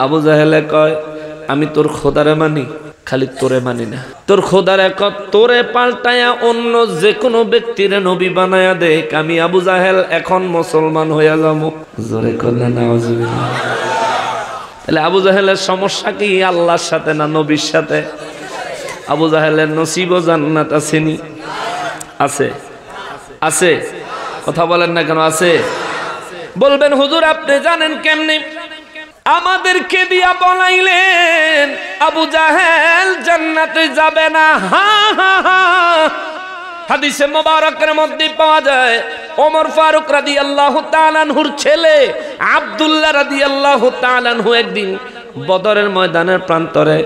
আবু জাহেলে কয় আমি তোর খোদারে মানি, খালি তোরে মানি না, তোর খোদারে তোরে পাল্টায়া অন্য যে কোনো ব্যক্তিরে নবী বানায়া দেখ, আমি আবু জাহেল এখন মুসলমান হইয়া যাবো। জোরে করলেন নাউজুবিল্লাহ। তাহলে আবু জাহেলের সমস্যা কি আল্লাহর সাথে না নবীর সাথে? আবু জাহেলের নসিব ও জান্নাত আসেনি? আছে, আছে, কথা বলেন না কেন? আছে। বলবেন হুজুর আপনি জানেন কেমনে? আমাদেরকে দিয়া বলাইলেন আবু জাহেল জান্নাতে যাবে না। হাদিসে মোবারকের মধ্যে পাওয়া যায় ওমর ফারুক রাদিয়াল্লাহু তাআলা আনহুর ছেলে আব্দুল্লাহ রাদিয়াল্লাহু তাআলা আনহু একদিন বদরের ময়দানের প্রান্তরে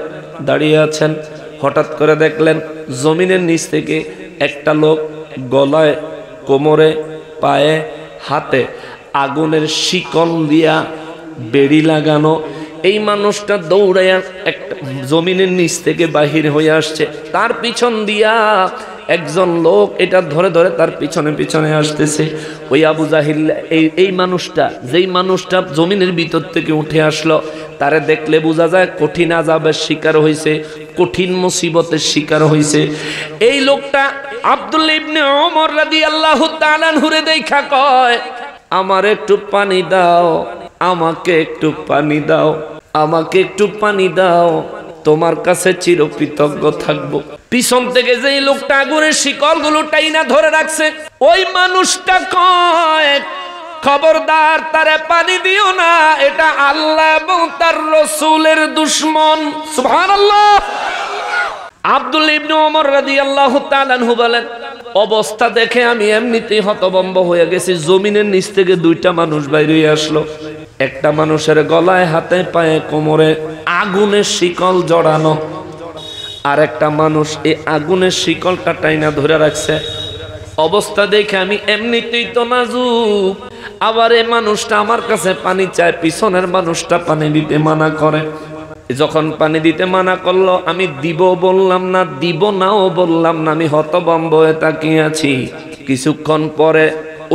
দাঁড়িয়ে আছেন। হঠাৎ করে দেখলেন জমিনের নিচ থেকে একটা লোক গলায়, কোমরে, পায়ে, হাতে আগুনের শিকল দিয়া বেড়ি লাগানো। এই মানুষটা দৌড়াইয়া একটা জমিনের নিচ থেকে বাহির হয়ে আসছে। তার পিছন দিয়া একজন লোক এটা ধরে ধরে তার পিছনে পিছনে আসতেছে। ওই আবু জাহিল এই মানুষটা, যেই মানুষটা জমিনের ভিতর থেকে উঠে আসলো, তারে দেখলে বোঝা যায় কঠিন আযাবের শিকার হয়েছে, কঠিন মুসিবতের শিকার হয়েছে। এই লোকটা আব্দুল্লাহ ইবনে ওমর রাদিয়াল্লাহু তাআলা আনহুরে দেখা কয় আমার একটু পানি দাও, আমাকে একটু পানি দাও, আমাকে একটু পানি দাও, তোমার কাছে চিরকৃতজ্ঞ থাকবো। পিছন থেকে যেই লোকটা আগুনের শিকলগুলো টাইনা ধরে রাখছে, ওই মানুষটা কয় খবরদার তারে পানি দিও না, এটা আল্লাহ এবং তার রাসূলের দুশমন। সুবহানাল্লাহ। আব্দুল্লাহ ইবনে ওমর রাদিয়াল্লাহু তাআলা আনহু বলেন অবস্থা দেখে আমি এমনিতেই হতভম্ব হয়ে গেছি। জমিনের নিচ থেকে দুইটা মানুষ বাইরে আসলো। একটা মানুষের গলায়, হাতে, পায়ে, কোমরে আগুনের শিকল জড়ানো, আর একটা মানুষ এই আগুনের শিকলটা টাইনা ধরে রাখছে। অবস্থা দেখে আমি এমনিতেই তো নাজুক, আবার এই মানুষটা আমার কাছে পানি চায়, পিছনের মানুষটা পানি দিতে মানা করে। যখন পানি দিতে মানা করলো, আমি দিব বললাম না, দিব নাও বললাম না, আমি হতভম্ব হয়ে তাকিয়ে আছি। কিছুক্ষণ পরে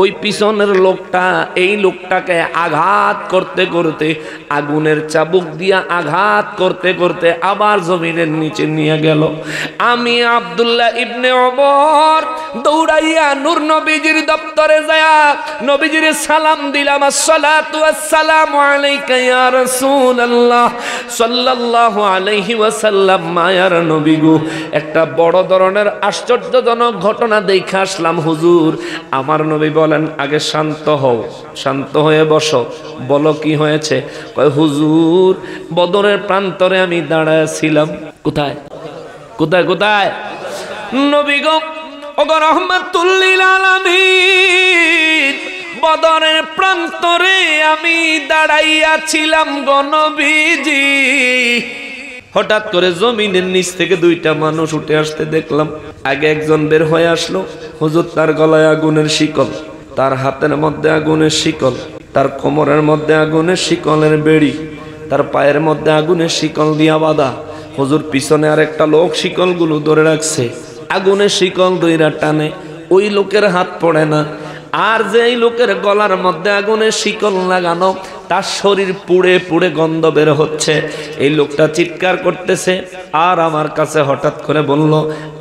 ওই পিছনের লোকটা এই লোকটাকে আঘাত করতে করতে, আগুনের চাবুক দিয়া আঘাত করতে করতে আবার জমিনের নিচে নিয়ে গেল। আমি আব্দুল্লাহ ইবনে ওমর দৌড়াইয়া নূর নবীজির দপ্তরে যায়া নবীজির সালাম দিলাম, আসসালাতু আসসালামু আলাইকা ইয়া রাসূলুল্লাহ সাল্লাল্লাহু আলাইহি ওয়াসাল্লাম। মায়ার নবী গো, একটা বড় ধরনের আশ্চর্যজনক ঘটনা দেখে আসলাম হুজুর। আমার নবী বলেন আগে শান্ত হও, শান্ত হয়ে বসো। বলো কি হয়েছে? কয় হুজুর বদরের প্রান্তরে আমি দাঁড়ায় ছিলাম। কোথায় কোথায় কোথায়? নবী গো ওগো রাহমাতুল লিল আলামিন, বদরের প্রান্তরে আমি দাঁড়াইয়া ছিলাম গো নবীজি। হঠাৎ করে জমিনের নিচ থেকে দুইটা মানুষ উঠে আসতে দেখলাম। আগে একজন বের হয়ে আসলো, হুজুর তার গলায় আগুনের শিকল, তার হাতের মধ্যে আগুনের শিকল, তার কোমরের মধ্যে আগুনের শিকলের বেড়ি, তার পায়ের মধ্যে আগুনের শিকল দিয়া বাঁধা। হুজুর পিছনে আর একটা লোক শিকলগুলো ধরে রাখছে, আগুনের শিকল দইরা টানে, ওই লোকের হাত পড়ে না। আর যে এই লোকের গলার মধ্যে আগুনের শিকল লাগানো, তার শরীর পুড়ে পুড়ে গন্ধ বের হচ্ছে। এই লোকটা চিৎকার করতেছে আর আমার কাছে হঠাৎ করে বলল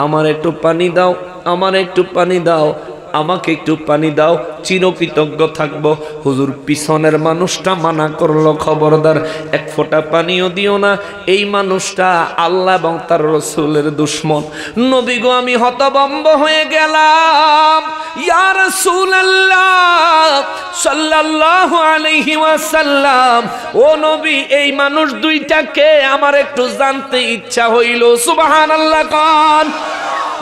আমার একটু পানি দাও, আমার একটু পানি দাও, আমাকে একটু পানি দাও, চিরকৃতজ্ঞ থাকবো। হুজুর পিছনের মানুষটা মানা করলো খবরদার এক ফোঁটা পানিও দিও না, এই মানুষটা আল্লাহ এবং তার রাসূলের দুশমন। নবী গো আমি হতভম্ব হয়ে গেলাম। ইয়া রাসূলুল্লাহ সাল্লাল্লাহু আলাইহি ওয়াসাল্লাম, ও নবী এই মানুষ দুইটাকে আমার একটু জানতে ইচ্ছা হইল। সুবহানাল্লাহ কান।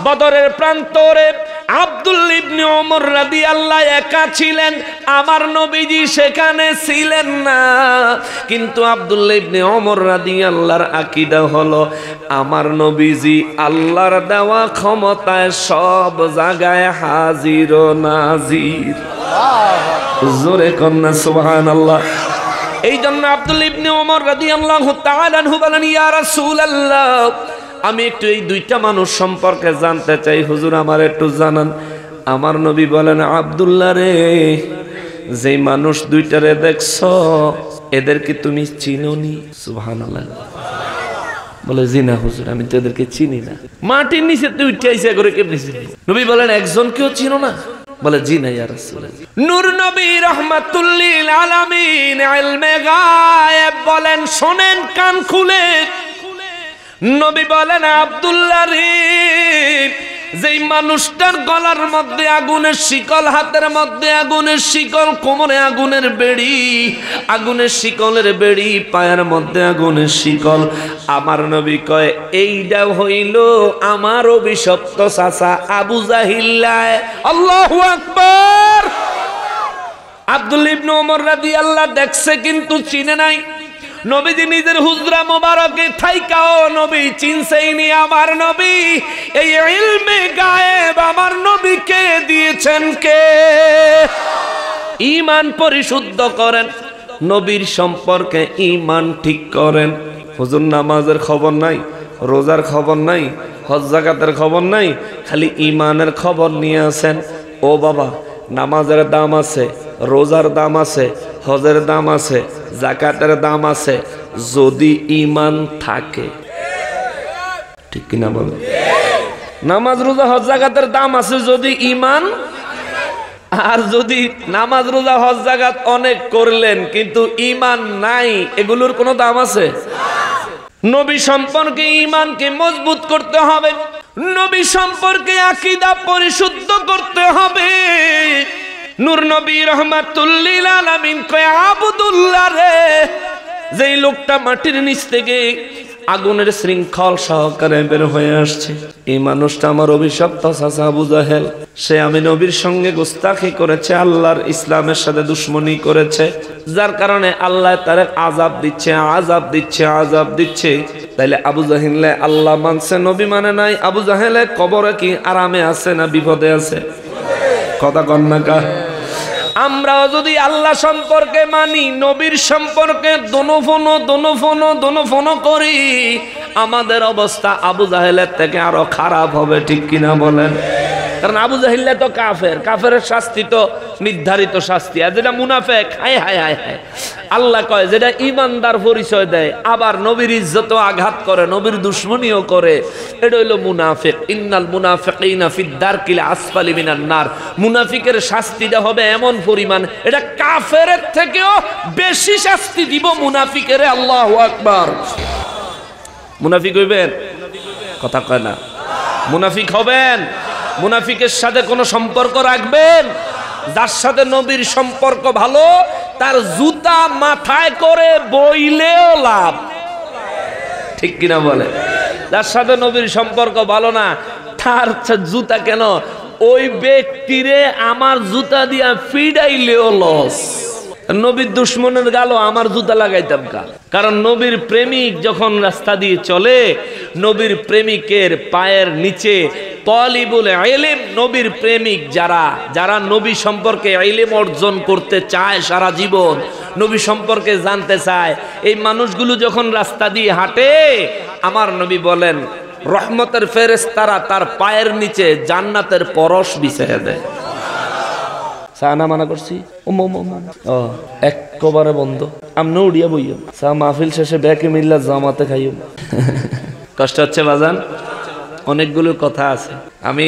বদরের প্রান্তরে আব্দুল্লাহ ইবনে ওমর রাদিয়াল্লাহু একা ছিলেন, আমার নবীজি সেখানে ছিলেন না। কিন্তু আব্দুল্লাহ ইবনে ওমর রাদিয়াল্লাহর আকীদা হলো আমার নবীজি আল্লাহর দেওয়া ক্ষমতায় সব জায়গায় হাজির ও নাজির। জোরে কন্না সুবহানাল্লাহ। এই জন্য আব্দুল্লাহ ইবনে ওমর রাদিয়াল্লাহু তাআলা আনহু বলেন ইয়া রাসূলুল্লাহ আমি একটু এই দুইটা মানুষ সম্পর্কে জানতে চাই, হুজুর আমার একটু জানান। আমার নবী বলেন আব্দুল্লাহ রে, যে মানুষ দুইটারে দেখছো এদেরকে তুমি চিনোনি? সুবহানাল্লাহ। বলে জি না হুজুর, আমি তো এদেরকে চিনি না। মাটির নিচে তুই উঠে আইসা করে কেমনি চিনি? নবী বলেন একজনকেও চিনো না? বলে জি না ইয়া রাসূলুল্লাহ। নূর নবী রাহমাতুল লিল আলামিন ইলমে গায়েব বলেন, শোনেন কান খুলে। নবী বলেন আব্দুল্লাহ রে, যেই মানুষটার গলার মধ্যে আগুনের শিকল, হাতের মধ্যে আগুনের শিকল, কোমরে আগুনের বেড়ি, আগুনের শিকলের বেড়ি, পায়ের মধ্যে আগুনের শিকল, আমার নবী কয় এইটা হইল আমার অভিশপ্ত চাচা আবু জাহিল। আল্লাহু আকবার। আব্দুল্লাহ ইবনে ওমর রাদিয়াল্লাহু দেখছে কিন্তু চিনে নাই। নবীজি নিজের হুজরা মোবারকে থাইকাও নবী চিনছেইনি আমার নবী। এই ইলমে গায়েব আমার নবীকে দিয়েছেন কে? ঈমান পরিশুদ্ধ করেন, নবীর সম্পর্কে ঈমান ঠিক করেন। হুজুর নামাজের খবর নাই, রোজার খবর নাই, হজ যাকাতের খবর নাই, খালি ঈমানের খবর নিয়ে আসেন। ও বাবা, নামাজের দাম আছে, রোজার দাম আছে, হজের দাম আছে, যাকাতের দাম আছে, যদি ঈমান থাকে। ঠিক কিনা বল? নামাজ রোজা হজ যাকাতের দাম আছে যদি ঈমান। আর যদি নামাজ রোজা হজ যাকাত অনেক করলেন কিন্তু ঈমান নাই, এগুলোর কোনো দাম আছে? নবী সম্পর্কে ঈমানকে মজবুত করতে হবে, নবী সম্পর্কে আকীদা পরিশুদ্ধ করতে হবে। নূর নবী রাহমাতুল লিল আলামিন কয় আব্দুল্লাহ রে, যেই লোকটা মাটির নিচ থেকে আগুনের শৃঙ্খল সহকারে বের হয়ে আসছে, এই মানুষটা আমার অভিশপ্ত চাচা আবু জাহেল। সে আমি নবীর সঙ্গে গোস্তাখি করেছে, আল্লাহর ইসলামের সাথে দুশ্মনী করেছে, যার কারণে আল্লাহ তারে আযাব দিচ্ছে, আযাব দিচ্ছে, আযাব দিচ্ছে। তাইলে আবু জাহিল আল্লাহ মানছে, নবী মানে নাই। আবু জাহেলে কবরে কি আরামে আছে না বিপদে আছে? কথা কন না কা? আমরাও যদি আল্লাহ সম্পর্কে মানি, নবীর সম্পর্কে দোনো করি, আমাদের অবস্থা আবু জাহেলের থেকে আরো খারাপ হবে। ঠিক কিনা বলেন? কারণ আবু জাহিল তো কাফের, কাফের শাস্তি তো নির্ধারিত শাস্তি। আর যেটা মুনাফেক, হায় হায় হায় হায়, আল্লাহ কয় যেটা ইমানদার পরিচয় দেয়, আবার নবীর ইজ্জত আঘাত করে, নবীর দুশ্মনীও করে, এটা হইল মুনাফিক। ইন্নাল মুনাফিকিনা ফিদ দারকিল আসফালি মিনান নার। মুনাফিকের শাস্তিটা হবে এমন পরিমাণ, এটা কাফেরের থেকেও বেশি শাস্তি দিব মুনাফিকের। আল্লাহু আকবার। মুনাফিক হইবেন? কথা কয় না। মুনাফিক হবেন, মুনাফিকের সাথে কোনো সম্পর্ক রাখবেন? যার সাথে নবীর সম্পর্ক ভালো, তার জুতা মাথায় করে বইলেও লাভ। ঠিক কিনা বলে? যার সাথে নবীর সম্পর্ক ভালো না, তার জুতা কেন, ওই ব্যক্তিরে আমার জুতা দিয়া ফিডাইলেও লস। নবীর দুশ্মনের গাল আমার জুতা লাগাইতাম কা? কারণ নবীর প্রেমিক যখন রাস্তা দিয়ে চলে, নবীর প্রেমিকের পায়ের নিচে তালিবুল ইলম, নবীর প্রেমিক যারা নবী সম্পর্কে ইলম অর্জন করতে চায়, সারা জীবন নবী সম্পর্কে জানতে চায়, এই মানুষগুলো যখন রাস্তা দিয়ে হাঁটে, আমার নবী বলেন রহমতের ফেরেশতারা তার পায়ের নিচে জান্নাতের পরশ বিছিয়ে দেয়। সানা মানা করছি ও একবারে বন্ধ, আমনে উড়িয়া বইও সা মাহফিল শেষে ব্যাকে মিল্লা জামাতে খাইও। কষ্ট হচ্ছে বাজান? অনেকগুলো কথা আছে, আমি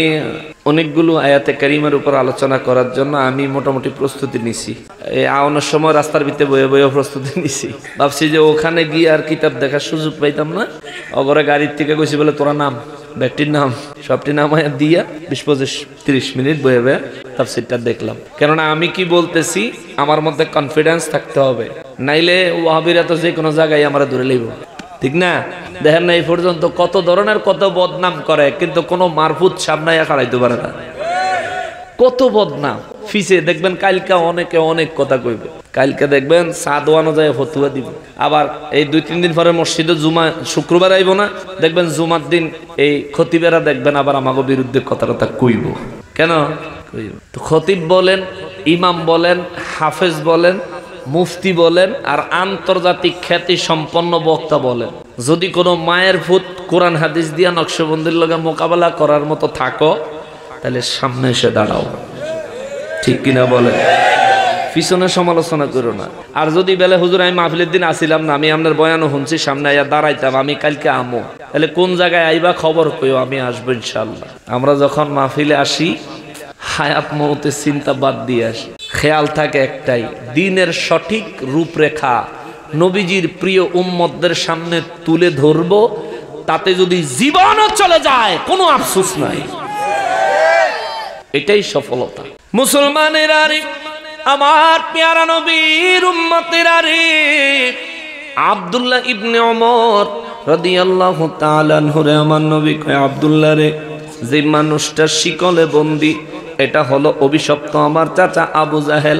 অনেকগুলো আয়াতে কারিমের উপর আলোচনা করার জন্য আমি মোটামুটি প্রস্তুতি নিছি। এই আওয়ানোর সময় রাস্তার ভিতরে বয়ে বয়ে প্রস্তুতি নিছি, ভাবছি যে ওখানে গিয়ে আর কিতাব দেখার সুযোগ পাইতাম না। অগরে গাড়ির থেকে গেছি বলে তোরা নাম, ব্যক্তির নাম সবটি নামায় দিয়া 20-25-30 মিনিট বয়ে বয়ে তাফসীরটা দেখলাম। কেননা আমি কি বলতেছি আমার মধ্যে কনফিডেন্স থাকতে হবে, নাইলে ওয়াহাবিরা তো যে কোনো জায়গায় আমরা ধরে লইব। ঠিক না? দেখেন না এই পর্যন্ত কত ধরনের কত বদনাম করে, কিন্তু কোনো মারফুত সামনে খাড়াইতে পারে না। কত বদনাম ফিসে দেখবেন, কালকে অনেকে অনেক কথা কইবে, কালকে দেখবেন সাদওয়ানো যায় ফতুয়া দিব, আবার এই 2-3 দিন পরে মসজিদে জুমা শুক্রবার আইব না, দেখবেন জুমার দিন এই খতিবেরা দেখবেন আবার আমাকে বিরুদ্ধে কথা কইব। কেন কইব? তো খতিব বলেন, ইমাম বলেন, হাফেজ বলেন, মুফতি বলেন, আর আন্তর্জাতিক খ্যাতি সম্পন্ন বক্তা বলেন, যদি কোনো মায়ের ভূত কোরআন হাদিস দিয়া নকশবন্দির লগে মোকাবেলা করার মতো থাকো, তাহলে সামনে এসে দাঁড়াও। ঠিক কিনা বলে? পিছনে সমালোচনা করো না। আর যদি বেলে হুজুর আমি মাহফিলের দিন আসিলাম না, আমি আপনার বয়ানও শুনছি, সামনে আইয়া দাঁড়াইতাম, আমি কালকে আমো, তাহলে কোন জায়গায় আইবা খবর কইও, আমি আসবো ইনশাআল্লাহ। আমরা যখন মাহফিলে আসি হায়াত মওতের চিন্তা বাদ দিয়ে আসি, খেয়াল থাকে একটাই, দিনের সঠিক রূপরেখা নবীজির প্রিয় উম্মতদের সামনে তুলে ধরবো, তাতে যদি জীবনও চলে যায় কোনো আফসোস নাই, এটাই সফলতা। মুসলমানের আরে আমার পেয়ারা নবীর উম্মতের আরে আব্দুল্লাহ ইবনে ওমর রাদিয়াল্লাহু তাআলা আনহু রে, আমার নবী কয় আব্দুল্লাহ রে, যে মানুষটা শিকলে বন্দী এটা হলো অভিশপ্ত আমার চাচা আবু জাহেল,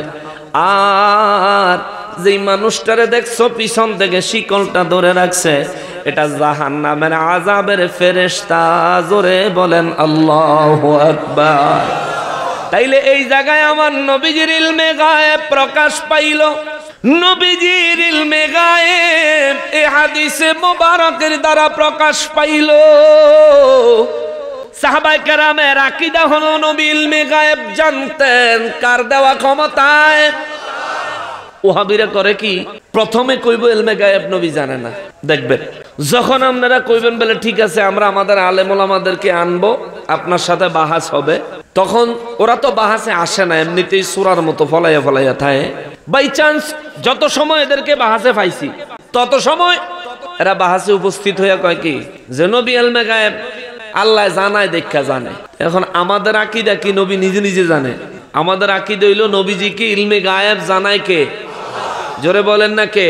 আর যেই মানুষটারে দেখছো পিছন থেকে শিকলটা ধরে রাখছে এটা জাহান্নামের আযাবের ফেরেশতা। জোরে বলেন আল্লাহু আকবার। তাইলে এই জায়গায় আমার নবীজির ইলমে গায়েব প্রকাশ পাইল। নবীজির ইলমে গায়েব এই হাদিসে মোবারকের দ্বারা প্রকাশ পাইল। সাহাবায়ে কেরামের আকীদা হলো নবী ইলমে গায়েব জানতেন, কার দেওয়া ক্ষমতায়? ওহাবিরা করে কি, প্রথমে কইব ইলমে গায়েব নবী জানে না। দেখবেন যখন আপনারা কইবেন বলে ঠিক আছে আমরা আমাদের আলেম ওলামাদেরকে আনবো, আপনার সাথে বাহাস হবে, তখন ওরা তো বাহাসে আসে না, এমনিতেই সূরার মতো ফলাইয়া ফলাইয়া থাকে। বাই চান্স যত সময় এদেরকে বাহাসে পাইছি তত সময় এরা বাহাসে উপস্থিত হইয়া কয় কি যে নবী ইলমে গায়েব আল্লাহ জানায়, দেখা জানে। এখন আমাদের আকীদা কি নবী নিজে নিজে জানে? আমাদের আকীদা হইল নবীজিকে ইলমে গায়েব জানায় কে? জোরে বলেন না কে?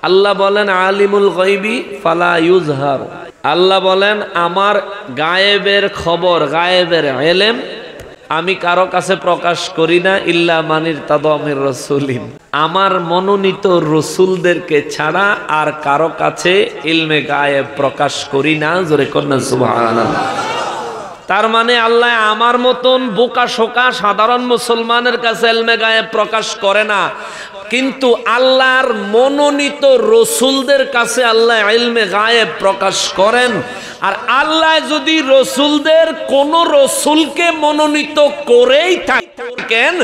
আল্লাহ বলেন আলিমুল গায়বি ফালা ইউজহার। আল্লাহ বলেন আমার গায়েবের খবর, গায়েবের ইলম আমি কারো কাছে প্রকাশ করি না, ইল্লা মানির তাদামির রাসূলিন, আমার মনোনীত রসুলদেরকে ছাড়া আর কারো কাছে ইলমে গায়েব প্রকাশ করি না। জোরে কন্যা সুবহানাল্লাহ। তার মানে আল্লাহ আমার মতন বোকা শোকা সাধারণ মুসলমানের কাছে ইলমে গায়েব প্রকাশ করে না, কিন্তু আল্লাহর মনোনীত রসুলদের কাছে আল্লাহ ইলমে গায়েব প্রকাশ করেন। আর আল্লাহ যদি রসুলদের কোন রসুলকে মনোনীত করেই থাকেন,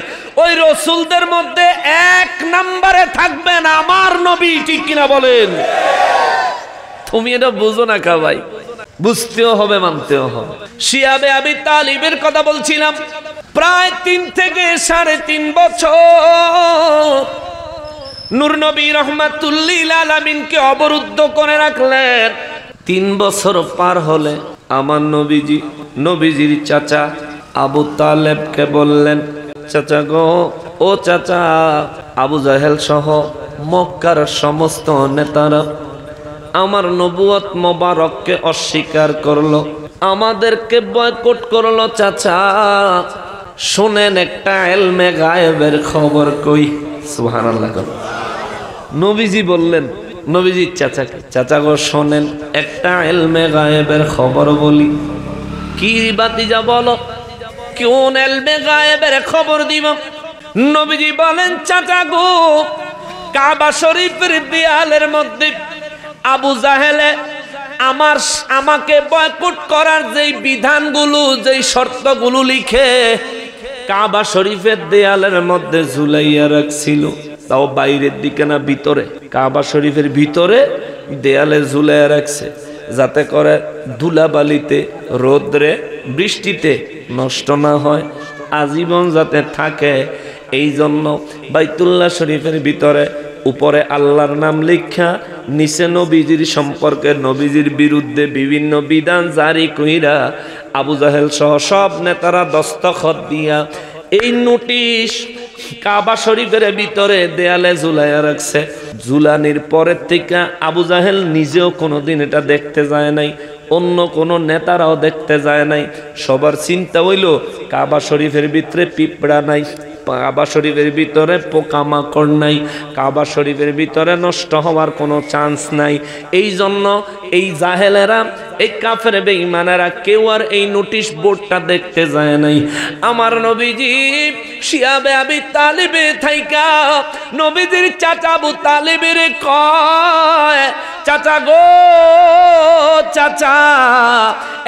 ওই রসুলদের মধ্যে এক নম্বরে থাকবেন আমার নবী। ঠিক কিনা বলেন? তুমি এটা বুঝো না কা ভাই, বুঝতেও হবে, মানতেও হবে। শিয়াবে আবি তালিবের কথা বলছিলাম, প্রায় 3 থেকে 3.5 বছর নূর নবী রহমাতুল্লিল আলামিনকে অবরুদ্ধ করে রাখলেন। 3 বছর পার হলে আমার নবীজির চাচা আবু তালেবকে বললেন, চাচা গো, ও চাচা, আবু জাহেল সহ মক্কার সমস্ত নেতারা আমার নবুয়ত মোবারককে অস্বীকার করলো, আমাদেরকে বয়কট করলো। চাচা শুনেন একটা ইলমে গায়েবের খবর কই। সুবহানাল্লাহ। নবীজি বললেন নবীজির চাচাকে, চাচা গো শোনেন একটা ইলমে গায়েবের খবর বলি। কি বাতিজা বলো, কোন ইলমে গায়েবের খবর দিব? নবীজি বলেন, চাচা গো, কাবা শরীফের দেয়ালের মধ্যে আবু জাহেলে আমাকে বয়কট করার যেই বিধানগুলো, যেই শর্তগুলো লিখে কাবা শরীফের দেয়ালের মধ্যে ঝুলাইয়া রাখছিল, তাও বাইরের দিকে না ভিতরে, কাবা শরীফের ভিতরে দেয়ালে ঝুলাইয়া রাখছে, যাতে করে ধুলাবালিতে, রোদ্রে, বৃষ্টিতে নষ্ট না হয়, আজীবন যাতে থাকে। এই জন্য বাইতুল্লাহ শরীফের ভিতরে উপরে আল্লাহর নাম লেখা, নিচে নবীজির সম্পর্কে, নবীজির বিরুদ্ধে বিভিন্ন বিধান জারি কইরা আবু জাহেল সহ সব নেতারা দস্তখত দিয়া এই নোটিশ কাবা শরীফের ভিতরে দেয়ালে ঝুলাইয়া রাখছে। ঝুলানির পরের থেকে আবু জাহেল নিজেও কোনোদিন এটা দেখতে যায় নাই, অন্য কোনো নেতারাও দেখতে যায় নাই। সবার চিন্তা হইল কাবা শরীফের ভিতরে পিঁপড়া নাই, কাবা শরীফের ভিতরে পোকামাকড় নাই, কাবা শরীফের ভিতরে নষ্ট হওয়ার কোনো চান্স নাই। এই জন্য এই জাহেলেরা, এই কাফের বেঈমানেরা কেউ আর এই নোটিশ বোর্ডটা দেখতে যায় নাই। আমার নবীজি শিয়াবে আবি তালিবে থাইকা নবীজির চাচা আবু তালিবের কয়, চাচা গো, চাচা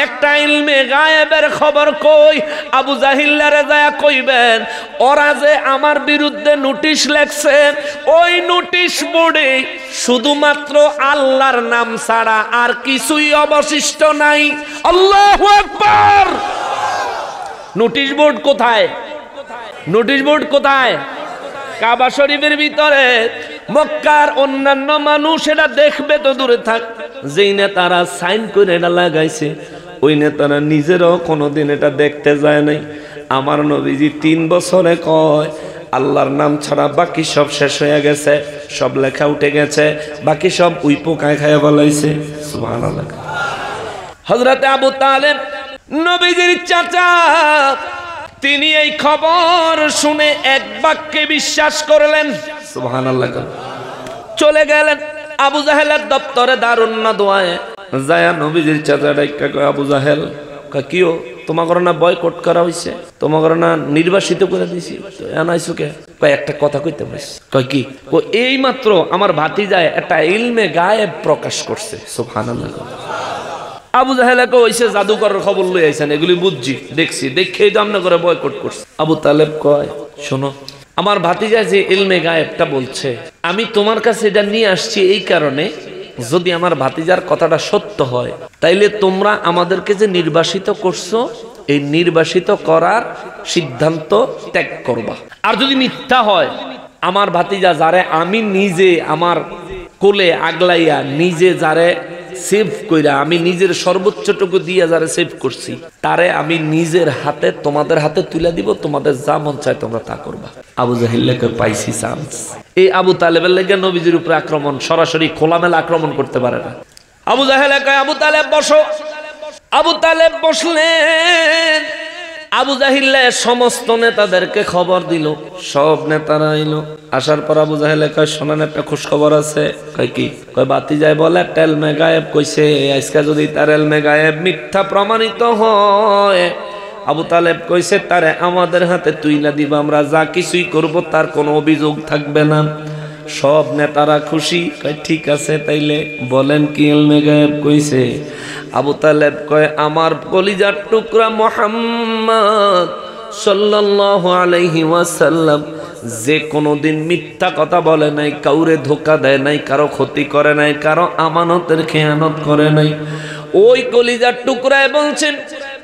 একটা ইলমে গায়েবের খবর কই আবু জাহিল্লারে যায় কইবেন ওরা যে আমার বিরুদ্ধে নোটিশ লেখছে ওই নোটিশ বোর্ডে শুধুমাত্র আল্লাহর নাম ছাড়া আর কিছুই অবশিষ্ট নাই। আল্লাহু আকবার। নোটিশ বোর্ড কোথায়? নোটিশ বোর্ড কোথায়? কাবা শরীফের ভিতরে। মক্কার অন্যান্য মানুষ এটা দেখবে তো দূরে থাক, যেই নেতারা সাইন করে এটা লাগাইছে ওই নেতারা নিজেরাও কোনোদিন এটা দেখতে যায় নাই। আমার নবীজি 3 বছরে কয় আল্লাহর নাম ছাড়া বাকি সব শেষ হয়ে গেছে, সব লেখা উঠে গেছে, বাকি সব উই পোকায় খাইয়া বলাইছে। সুবহানাল্লাহ। হযরতে আবু তালেব নবীজির চাচা, তিনি এই খবর শুনে এক বাক্যে বিশ্বাস করলেন। সুবহানাল্লাহ। চলে গেলেন আবু জাহেলের দপ্তরে দারুন নাদওয়ায়ে যায়া নবীজির চাচা ডাইকা কয় আবু জাহেল কিও তোমাগর না বয়কট করা হইছে, তোমাগর না নির্বাসিত করে দিছি, তো এনাইছো কে? কয় একটা কথা কইতে পারিস। কয় কি? কয় এই মাত্র আমার ভাতিজায় একটা ইলমে গায়েব প্রকাশ করছে। সুবহানাল্লাহ। আবু জাহেল কইছে জাদুকরের খবর লই আইছেন, এগুলি বুঝছি, দেখছি, দেখেই তো আমনা করে বয়কট করছে। আবু তালেব কয় শোনো, আমার ভাতিজা যে ইলমে গায়েবটা বলছে আমি তোমার কাছে এটা নিয়ে আসছি এই কারণে, যদি আমার ভাতিজার কথাটা সত্য হয় তাইলে তোমরা আমাদেরকে যে নির্বাসিত করছো এই নির্বাসিত করার সিদ্ধান্ত ত্যাগ করবা। আর যদি মিথ্যা হয়, আমার ভাতিজা যারে আমি নিজে আমার কোলে আগলাইয়া নিজে যারে সেভ কইরা আমি নিজের সর্বোচ্চটুকু দিয়া যারে সেভ করছি তারে আমি নিজের হাতে তোমাদের হাতে তুলে দিব, তোমাদের যা মন চায় তোমরা তা করবা। আবু জাহিলকে পাইছি চান্স। এই আবু তালেবের লেগে নবীজির উপরে আক্রমণ, সরাসরি খোলামেলা আক্রমণ করতে পারে না। আবু জাহেল কয় আবু তালেব বসো। আবু তালেব বসলেন। আবু জাহিল সমস্ত নেতাদেরকে খবর দিল, সব নেতারা আইলো। আসার পর আবু জাহেল কয় শোনেন একটা খুশ খবর আছে। কয় কি? কয় বাতিজায় বলে টেলমে গায়েব কইছে, আজকে যদি তার এলমে গায়েব মিথ্যা প্রমাণিত হয় আবু তালেব কইছে তারে আমাদের হাতে তুইলা দিব, আমরা যা কিছুই করব তার কোনো অভিযোগ থাকবে না। সব নেতারা খুশি। কয় ঠিক আছে তাইলে বলেন কি ইলমে গায়েব কইছে? আবু তালেব কয় আমার কলিজার টুকরা মুহাম্মদ সাল্লাল্লাহু আলাইহি ওয়াসাল্লাম যে কোনোদিন মিথ্যা কথা বলে নাই, কাউরে ধোঁকা দেয় নাই, কারো ক্ষতি করে নাই, কারো আমানতের খেয়ানত করে নাই, ওই কলিজার টুকরায় বলছেন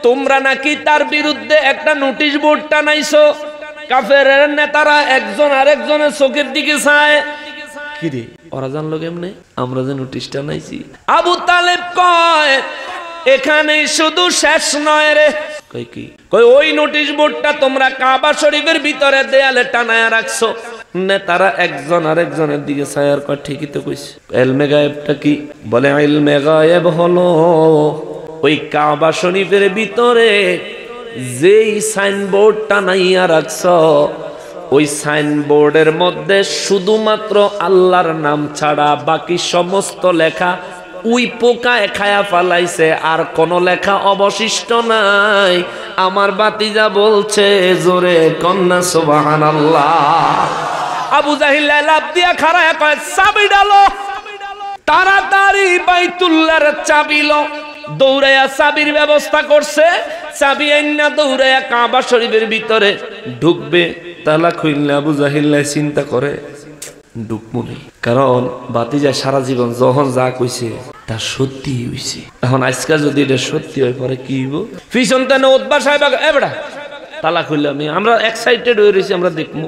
তোমরা নাকি তার বিরুদ্ধে একটা নোটিশ বোর্ড টানাইছো। কাফেরের নেতারা একজন আরেকজনের চোখের দিকে চায়, কি রে ওরা জানলো কেমনে আমরা যে নোটিশটা নাইছি? আবু তালেব কয় এখানেই শুধু শেষ নয় রে। কয় কি? কয় ওই নোটিশ বোর্ডটা তোমরা কাবা শরীফের ভিতরে দেয়ালে টানায়া রাখছো। নেতারা একজন আরেকজনের দিকে ছায়ার কয় ঠিকই তো কইছে। ইলমে গায়েবটা কি? বলে ইলমে গায়েব হলো ওই কাবা শরীফের ভিতরে যেই সাইনবোর্ড টানাইয়া রাখছো ওই সাইনবোর্ডের মধ্যে শুধুমাত্র আল্লাহর নাম ছাড়া বাকি সমস্ত লেখা উই পোকায় খায়া ফালাইছে, আর কোন লেখা অবশিষ্ট নাই। আমার বাতিজা বলছে জোরে কন্যা সুবহানাল্লাহ। আবু জাহিল লাফ দিয়া খাড়ায়া কয় চাবি ডালো, তাড়াতাড়ি বাইতুল্লাহর চাবি লো। দৌড়াইয়া চাবির ব্যবস্থা করছে, চাবি আইনা দৌড়াইয়া কাবা শরীফের ভিতরে ঢুকবে। তালা খুললে আবু জাহিল চিন্তা করে ঢুকমুনি, কারণ বাতিজা সারা জীবন যখন যা কইছে তা সত্যি হইছে। এখন আজকে যদি এটা সত্যি হয় পরে কি হইব? পিছন তেনে উদ্বা সাহেব এবড়া তালা খুললে আমরা এক্সাইটেড হয়ে রয়েছি, আমরা দেখবো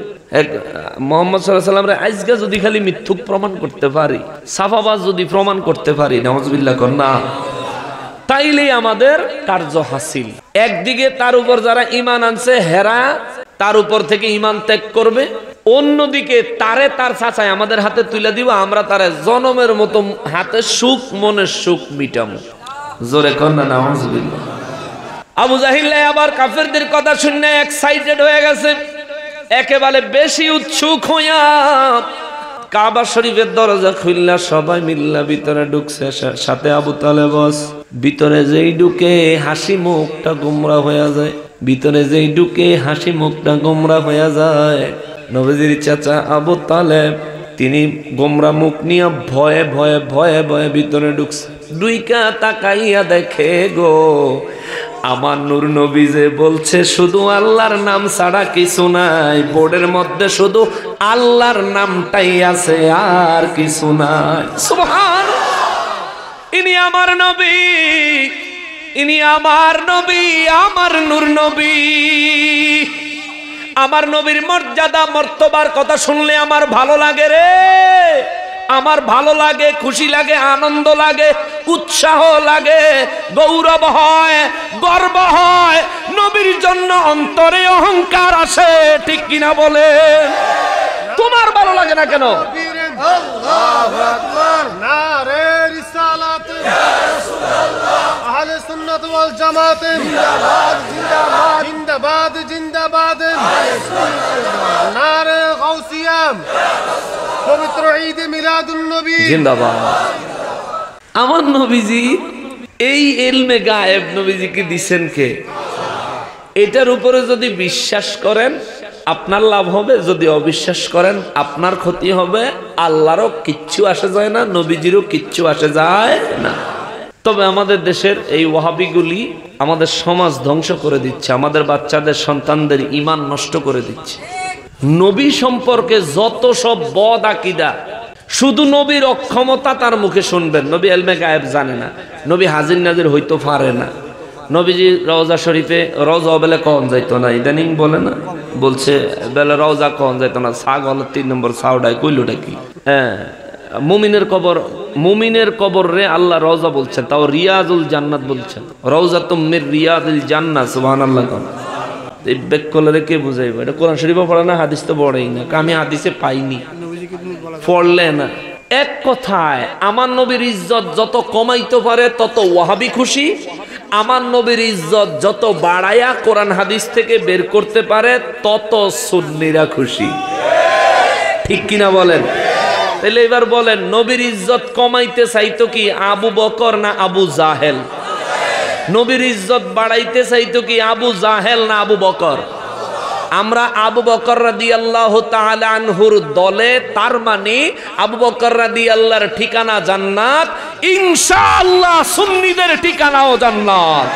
মোহাম্মদ সাল্লাল্লাহু আলাইহি ওয়াসাল্লাম আজকে যদি খালি মিথ্যুক প্রমাণ করতে পারি, সাফাবাজ যদি প্রমাণ করতে পারি, নাউযুবিল্লাহ কন্যা, তাইলেই আমাদের কার্য হাসিল। একদিকে তার উপর যারা ঈমান আনছে হেরা তার উপর থেকে ঈমান ত্যাগ করবে, অন্যদিকে তারে তার চাচাই আমাদের হাতে তুলে দিব, আমরা তারে জনমের মতো হাতে সুখ মনের সুখ মিটামু। জোরে কন্যা নাউযুবিল্লাহ। আবু জাহিল আবার কাফেরদের কথা শুনে এক্সাইটেড হয়ে গেছে, একেবারে বেশি উৎসুক হইয়া কাবা শরীফের দরজা খুললা সবাই মিল্লা ভিতরে ঢুকছে, সাথে আবু তালেব। ভিতরে যেই ঢুকে হাসি মুখটা গোমরা হয়ে যায়, ভিতরে যেই ঢুকে হাসি মুখটা গোমরা হয়ে যায়। নবীজির চাচা আবু তালেব তিনি গোমরা মুখ নিয়ে ভয়ে ভয়ে ভয়ে ভয়ে ভিতরে ঢুকছে। দুইকা তাকাইয়া দেখে গো আমার নূর নবী যে বলছে শুধু আল্লাহর নাম ছাড়া কিছু নাই, বোর্ডের মধ্যে শুধু আল্লাহর নামটাই আছে আর কিছু নাই। সুবহানাল্লাহ। ইনি আমার নবী, ইনি আমার নবী, আমার নূর নবী। আমার নবীর মর্যাদা মর্তবার কথা শুনলে আমার ভালো লাগে রে, আমার ভালো লাগে, খুশি লাগে, আনন্দ লাগে, উৎসাহ লাগে, গৌরব হয়, গর্ব হয়। নবীর জন্য অন্তরে অহংকার আসে, ঠিক কিনা বলে? তোমার ভালো লাগে না কেন? আল্লাহু আকবার, নারে রিসালাত, ইয়া রাসূলুল্লাহ, আহলে সুন্নাত ওয়াল জামাত, জিন্দাবাদ জিন্দাবাদ জিন্দাবাদ জিন্দাবাদ, আহলে সুন্নাত, নারে গাউসিয়া, পবিত্র ঈদ মিলাদুন নবী জিন্দাবাদ। আমার নবীজি এই ইলমে গায়েব নবীজিকে দিবেন কে? এটার উপরে যদি বিশ্বাস করেন আপনার লাভ হবে, যদি অবিশ্বাস করেন আপনার ক্ষতি হবে। আল্লাহরও কিচ্ছু আসে যায় না, নবীজিরও কিচ্ছু আসে যায় না। তবে আমাদের দেশের এই ওয়াহাবিগুলি আমাদের সমাজ ধ্বংস করে দিচ্ছে, আমাদের বাচ্চাদের সন্তানদের ঈমান নষ্ট করে দিচ্ছে। নবী সম্পর্কে যত সব বদ আকীদা, শুধু নবীর অক্ষমতা তার মুখে শুনবেন। নবী ইলমে গায়েব জানে না, নবী হাজির নাজির হইতে পারে না। নবীজি রওজা শরীফে রওজা বেলে কখন যাইতো না, ইদানিং বলে না, বলছে বেলে রওজা কখন যাইতো না, ছাগল 3 নম্বর ছাউডায় কইলোটা কি? হ্যাঁ, মুমিনের কবর রে আল্লাহ রওজা বলছেন, তাও রিয়াজুল জান্নাত বলছেন, রওজা মির রিয়াজুল জান্নাত। সুবহানাল্লাহ। এই বেকলে কে বুঝাইবে? এটা কোরআন শরীফে পড়ে না, হাদিস তো পড়েই না, আমি হাদিসে পাইনি, পড়লে না। এক কথায় আমার নবীর ইজ্জত যত কমাইতে পারে তত ওয়াহাবি খুশি, আমার নবীর ইজ্জত যত বাড়ায়া কোরআন হাদিস থেকে বের করতে পারে তত সুন্নিরা খুশি, ঠিক কিনা বলেন? তাহলে এবার বলেন, নবীর ইজ্জত কমাইতে চাইতো কি আবু বকর না আবু জাহেল? নবীর ইজ্জত বাড়াইতে চাইতো কি আবু জাহেল না আবু বকর? আমরা আবু বকর রাদিয়াল্লাহু তাআলা আনহুর দলে, তার মানে আবু বকর রাদিয়াল্লাহর ঠিকানা জান্নাত, ইনশাআল্লাহ সুন্নিদের ঠিকানাও জান্নাত।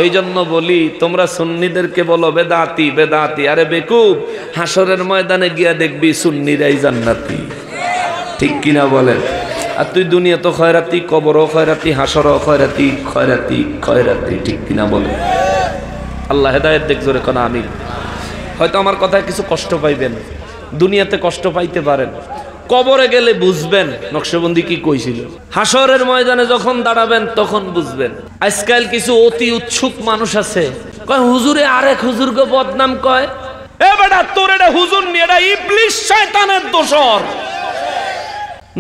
এই জন্য বলি তোমরা সুন্নিদেরকে বলো বেদাতি বেদাতি, আরে বেকুব, হাসরের ময়দানে গিয়া দেখবি সুন্নিরাই জান্নাতি, ঠিক কিনা বলেন? আর তুই দুনিয়া তো খয়রাতি, কবরও খয়রাতি, হাসরও খয়রাতি, খয়রাতি খয়রাতি, ঠিক কিনা বলেন? আল্লাহ হেদায়েত দেখ, জোরে কোন আমিন। হয়তো আমার কথায় কিছু কষ্ট পাইবেন, দুনিয়াতে কষ্ট পাইতে পারেন, কবরে গেলে বুঝবেন নকশবন্দি কি কইছিল। হাসরের ময়দানে যখন দাঁড়াবেন তখন বুঝবেন। আজকাল কিছু অতি উৎসুক মানুষ আছে, কয় হুজুরে আরেক হুজুরকে বদনাম কয়। এ বেটা, তোর এটা হুজুর নিয়ে, এটা ইবলিস শয়তানের দোসর।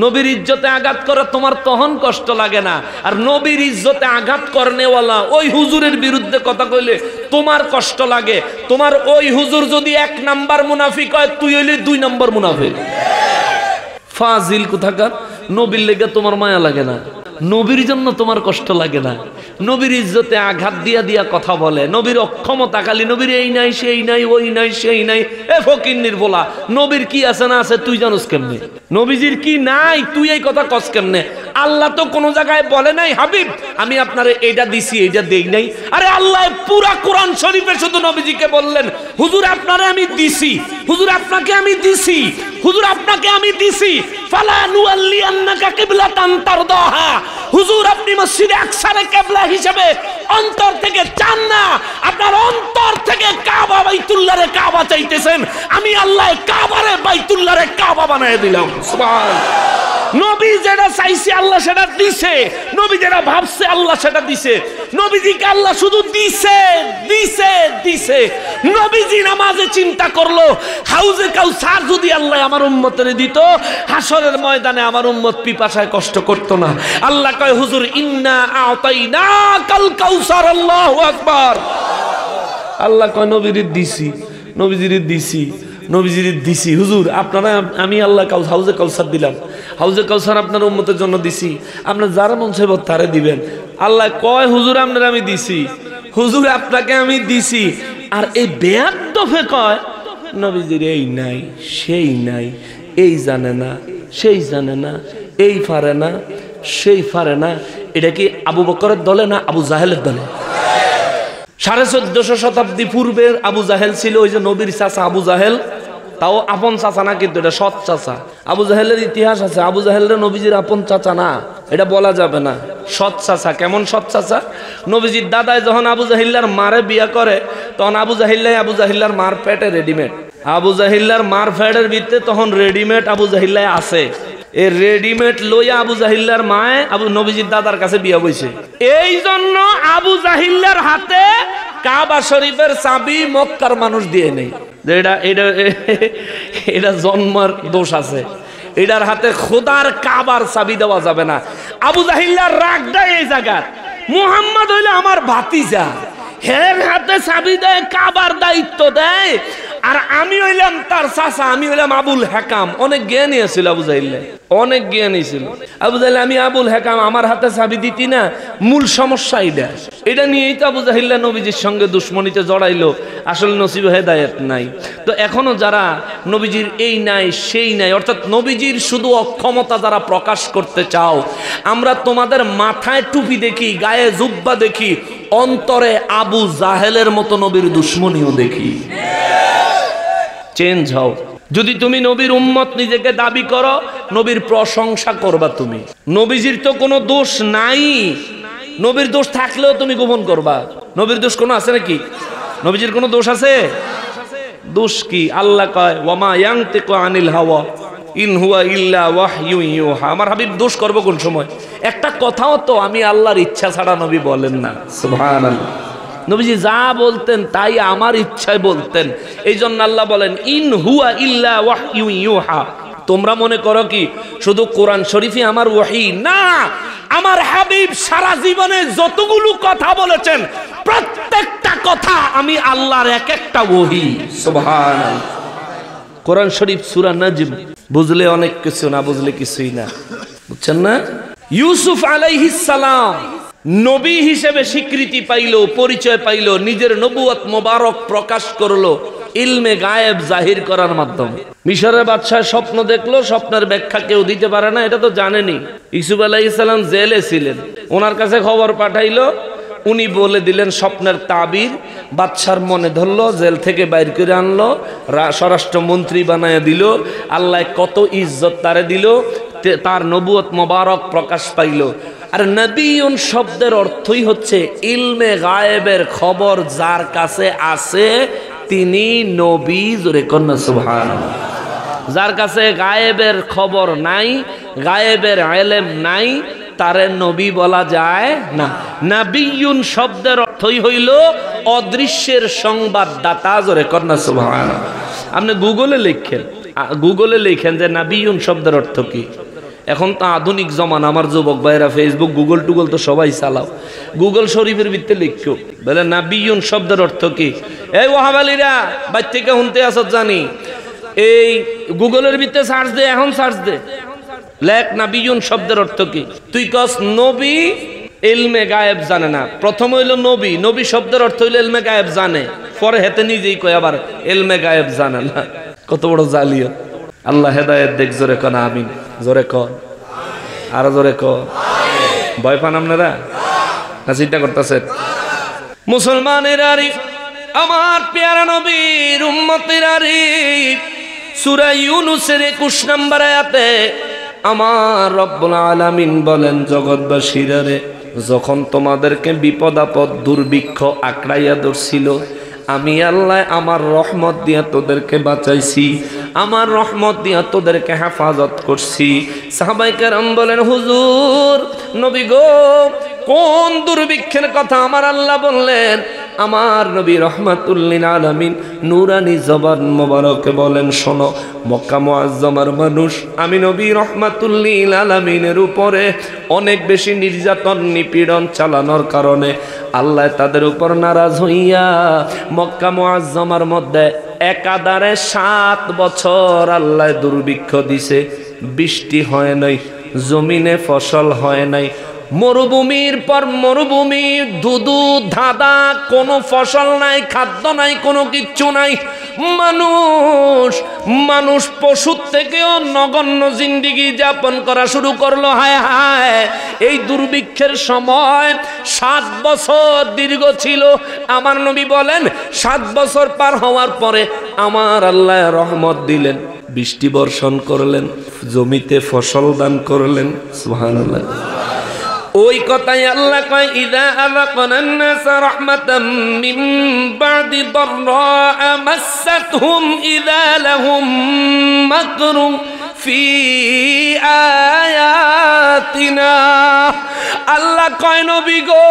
নবীর ইজ্জতে আঘাত করে তোমার তখন কষ্ট লাগে না, আর নবীর ইজ্জতে আঘাত করনেওয়ালা ওই হুজুরের বিরুদ্ধে কথা কইলে তোমার কষ্ট লাগে। তোমার ওই হুজুর যদি 1 নাম্বার মুনাফিক হয়, তুই হইলে 2 নম্বর মুনাফিক। ফাজিল কোথাকার। নবীর লেগে তোমার মায়া লাগে না, নবীর জন্য তোমার কষ্ট লাগে না। নবীর ইজ্জতে আঘাত দিয়া দিয়া কথা বলে, নবীর অক্ষমতা, খালি নবীর এই নাই সেই নাই, ওই নাই সেই নাই। এ ফকিন্নির বলা, নবীর কি আছে না আছে তুই জানোস কেমনে? নবীজির কি নাই তুই এই কথা কস কেমনে? আল্লাহ তো কোন জায়গায় বলে নাই হাবিব আমি আপনারে এইটা দিছি এইটা দেই নাই। আরে আল্লাহ পুরা কোরআন শরীফে শুধু নবীজিকে বললেন, হুজুর আপনারে আমি দিছি, হুজুর আপনাকে আমি দিছি, হুজুর আপনাকে আমি দিছি। ফালা নুয়াল্লিয়ান্নাকা কিবলাতান তারদাহা, হুজুর আপনি মসজিদে আকসারে কিবলা হিসেবে অন্তর থেকে চান না, আপনার অন্তর থেকে কাবা বাইতুল্লাহরে কাবা চাইতেছেন। আমি আল্লাহ কাবারে বাইতুল্লাহরে কাবা বানায় দিলাম। সুবহানাল্লাহ। নবী যেটা চাইছে আল্লাহ সেটা দিছে, নবী যেটা ভাবছে আল্লাহ সেটা দিছে। নবীজিকে আল্লাহ শুধু দিছে দিছে দিছে। নবীজি নামাজে চিন্তা করলো, হাউজে কাউসার যদি আল্লাহ আমার উম্মতের দিত, হাসরের ময়দানে আমার উম্মত পিপাসায় কষ্ট করতো না। আল্লাহ কয় হুজুর ইন্না আতাইনাকাল কাউসার। আল্লাহু আকবার। আল্লাহ কয় নবীরে দিছি, নবীজিরে দিছি, নবীজিরে দিছি। হুজুর আপনারা আমি আল্লাহ হাউজে কাউসার দিলাম, হাউজে কাউসার আপনার উম্মতের জন্য দিছি, আপনার যারা মন চাইব তারে দিবেন। আল্লাহ কয় হুজুর আপনার আমি দিছি, হুজুর আপনাকে আমি দিছি। আর এই বেয়াদফে কয় নবীজির এই নাই সেই নাই, এই জানে না, সেই জানে না, এই পারে না, সেই পারে না। এটা কি আবু বকরের দলে না আবু জাহেলের দলে? 1450 শতাব্দী পূর্বের আবু জাহেল ছিল ওই যে নবীর চাচা আবু জাহেল, তাও আপন চাচা না, কিন্তু এটা সৎ চাচা। আবু জাহেলের ইতিহাস আছে, আবু জাহেলের নবীজির আপন চাচা না, এটা বলা যাবে না, সৎ চাচা। কেমন সৎ চাচা? নবীজির দাদায় যখন আবু জাহিল্লার মারে বিয়া করে তখন আবু জাহিল্লার মার পেটে রেডিমেড, আবু জাহিল্লার মার ফেডের ভিতরে তখন রেডিমেড আবু জাহিল্লায় আছে। এই রেডিমেড লইয়া আবু জাহিল্লার মায়ে আবু নবীজির দাদার কাছে বিয়া বইছে। এই জন্য আবু জাহিল্লার হাতে কাবা শরীফের চাবি মক্কার মানুষ দিয়ে নেই। এটা জন্মের দোষ আছে, এটার হাতে খোদার কাবার চাবি দেওয়া যাবে না। আবু জাহিল্লার রাগটা এই জায়গার, মুহাম্মদ হইলে আমার ভাতিজা, হের হাতে চাবি দেয়, কাবার দায়িত্ব দেয়, আর আমি হইলাম তার চাচা, আমি হইলাম আবুল হেকাম। অনেক জ্ঞানী ছিল আবু জাহিল্লা, অনেক জ্ঞানী ছিল আবু জাহিল্লা। আমি আবুল হেকাম, আমার হাতে চাবি দিতি না, মূল সমস্যা এটা নিয়েই তো আবু জাহিল্লা নবীজির সঙ্গে দুশ্মনীতে জড়াইলো। আসলে নসিব হেদায়েত নাই। তো এখনো যারা নবীজির এই নাই সেই নাই, অর্থাৎ নবীজির শুধু অক্ষমতা যারা প্রকাশ করতে চাও, আমরা তোমাদের মাথায় টুপি দেখি, গায়ে জুব্বা দেখি, অন্তরে আবু জাহেলের মতো নবীর দুশ্মনীও দেখি। চেঞ্জ হও। যদি তুমি নবীর উম্মত নিজেকে দাবি করো, নবীর প্রশংসা করবা তুমি। নবীজির তো কোনো দোষ নাই, নবীর দোষ থাকলেও তুমি গোপন করবা। নবীর দোষ কোনো আছে নাকি? নবীজির কোনো দোষ আছে? দোষ কি? আল্লাহ কয় ওয়ামা ইয়ানতিকু আনিল হাওয়া ইন হুয়া ইল্লা ওয়াহয়ু ইউহা। আমার হাবিব দোষ করব কোন সময়? একটা কথাও তো আমি আল্লাহর ইচ্ছা ছাড়া নবী বলেন না। সুবহানাল্লাহ। নবীজি যা বলতেন তাই আমার ইচ্ছায় বলতেন। এই জন্য আল্লাহ বলেন ইন হুয়া ইল্লা ওয়াহয়ু ইউহা। তোমরা মনে করো কি শুধু কোরআন শরীফই আমার ওহী? না, আমার হাবিব সারা জীবনে যতগুলো কথা বলেছেন প্রত্যেকটা কথা আমি আল্লাহর এক একটা ওহী। সুবহানাল্লাহ। কোরআন শরীফ সূরা নাজম বুঝলে অনেক কিছু, না বুঝলে কিছুই না। বুঝছেন না? ইউসুফ আলাইহিস সালাম নবী হিসেবে স্বীকৃতি পাইল, পরিচয় পাইল, নিজের নবুয়ত মোবারক প্রকাশ করলো ইলমে গায়েব জাহির করার মাধ্যমে। মিশরের বাদশাহ স্বপ্ন দেখলো, স্বপ্নের ব্যাখ্যা কেউ দিতে পারে না, এটা তো জানেনি। ইউসুফ আলাইহিস সালাম জেলে ছিলেন, ওনার কাছে খবর পাঠাইলো, উনি বলে দিলেন স্বপ্নের তাবির। বাদশার মনে ধরলো, জেল থেকে বাইর করে আনলো, স্বরাষ্ট্রমন্ত্রী বানায় দিল। আল্লাহ কত ইজ্জত তারে দিল, তার নবুয়ত মোবারক প্রকাশ পাইল। আর নবিয়ুন শব্দের অর্থই হচ্ছে ইলমে গায়েবের খবর যার কাছে আছে তিনি নবী। জোরে কন্যা সুবহানাল্লাহ। যার কাছে গায়েবের খবর নাই, গায়েবের ইলম নাই, তারে নবী বলা যায় না। নবিয়ুন শব্দের অর্থই হইল অদৃশ্যের সংবাদদাতা। জোরে কন্যা সুবহানাল্লাহ। আপনি গুগলে লিখেন যে নবিয়ুন শব্দের অর্থ কি। এখন তো আধুনিক জমান, আমার যুবক ভাইরা ফেসবুক গুগল টুগল তো সবাই চালাও। গুগল শরীফের ভিতরে লিখো বলে নাবিয়ুন শব্দের অর্থ কি। এই ওয়াহাবালিরা বাইর থেকে শুনতে আসত জানি, এই গুগলের ভিতরে সার্চ দে, এখন সার্চ দে, লেখ নাবিয়ুন শব্দের অর্থ কি। তুই কস নবী ইলমে গায়েব জানে না। প্রথম হইল নবী, নবী শব্দের অর্থ হইল ইলমে গায়েব জানে, পরে হেতে নিজেই কয় আবার ইলমে গায়েব জানে না। কত বড় জালিয়াত। আল্লাহ হেদায়েত দেখ। জোরে কন আমিন। জোরে কন, আরো জোরে কন। ভয় পান আপনারা না চিন্তা করতেছেন? মুসলমানেরা রে, আমার পেয়ারা নবীর উম্মতেরা রে, সূরা ইউনূসের 21 নম্বর আয়াতে আমার রব্বুল আলামিন বলেন, জগৎবাসীরা রে, যখন তোমাদেরকে বিপদ আপদ দুর্ভিক্ষ আঁকড়াইয়া ধরছিল, আমি আল্লাহ আমার রহমত দিয়া তোদেরকে বাঁচাইছি, আমার রহমত দিয়া তোদেরকে হেফাজত করছি। সাহাবায়ে কেরাম বলেন, হুজুর নবী গো, কোন দুর্ভিক্ষের কথা আমার আল্লাহ বললেন? আমার নবী রহমাতুল লিল আলামিন নূরানি জবান মোবারকে বলেন, শোনো মক্কা মুআজ্জামার মানুষ, আমি নবী রহমাতুল লিল আলামিনের উপরে অনেক বেশি নির্যাতন নিপীড়ন চালানোর কারণে আল্লাহ তাদের উপর নারাজ হইয়া মক্কা মুআজ্জামার মধ্যে একাধারে 7 বছর আল্লাহ দুর্ভিক্ষ দিছে। বৃষ্টি হয় নাই, জমিনে ফসল হয় নাই, মরুভূমির পর মরুভূমি, ধুধু ধাঁধা, কোনো ফসল নাই, খাদ্য নাই, কোনো কিচ্ছু নাই। মানুষ পশুর থেকেও নগণ্য জিন্দেগি যাপন করা শুরু করলো। হায় হায়, এই দুর্ভিক্ষের সময় 7 বছর দীর্ঘ ছিল। আমার নবী বলেন 7 বছর পার হওয়ার পরে আমার আল্লাহ রহমত দিলেন, বৃষ্টি বর্ষণ করলেন, জমিতে ফসল দান করলেন। সুবহানাল্লাহ। ওই কথাই আল্লাহ কয়, ইযা আযাকানান নাস রাহমাতাম মিন বাদি দাররা মাসাতহুম ইযা লাহুম মাকরুম ফি আয়াতিনা। আল্লাহ কয়, নবী গো,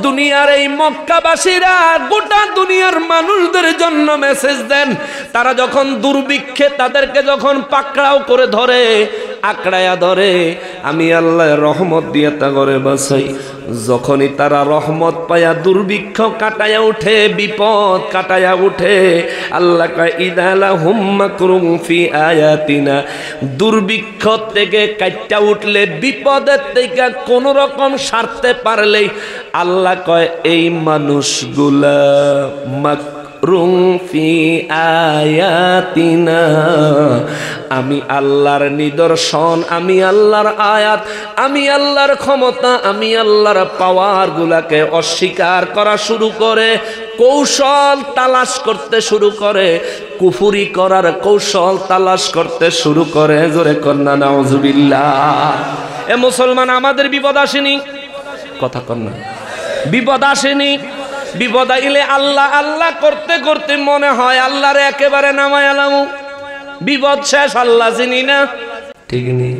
দুনিয়ার এই মক্কাবাসীরা গোটা দুনিয়ার মানুষদের জন্য মেসেজ দেন, তারা যখন দুর্ভিক্ষে তাদেরকে যখন পাকড়াও করে ধরে, আকড়ায়া ধরে, আমি আল্লাহ রহমত দিয়ে তা করে বাঁচাই। যখনই তারা রহমত পায়া দুর্ভিক্ষ কাটায়া উঠে, বিপদ কাটায়া উঠে, আল্লাহ কয় ইযা লাহুম মাকরুম ফি আয়াতিনা। দুর্ভিক্ষ থেকে কাটটা উঠলে, বিপদের থেকে কোন রকম সারতে পারলেই আল্লাহ কয় এই মানুষগুলা মাকরুম ফি আয়াতিনা, আমি আল্লাহর নিদর্শন, আমি আল্লাহর আয়াত, আমি আল্লাহর ক্ষমতা, আমি আল্লাহর পাওয়ার গুলাকে অস্বীকার করা শুরু করে, কৌশল তালাশ করতে শুরু করে, কুফরি করার কৌশল তালাশ করতে শুরু করে। জোরে কন্যা নাউজুবিল্লাহ। এ মুসলমান, আমাদের বিপদ আসেনি? কথা কন্যা, বিপদ আসেনি? বিপদ আইলে আল্লাহ আল্লাহ করতে করতে মনে হয় আল্লাহরে একেবারে নামায় আলামু, বিপদ শেষ, আল্লাহ চিনি না। ঠিক নেই?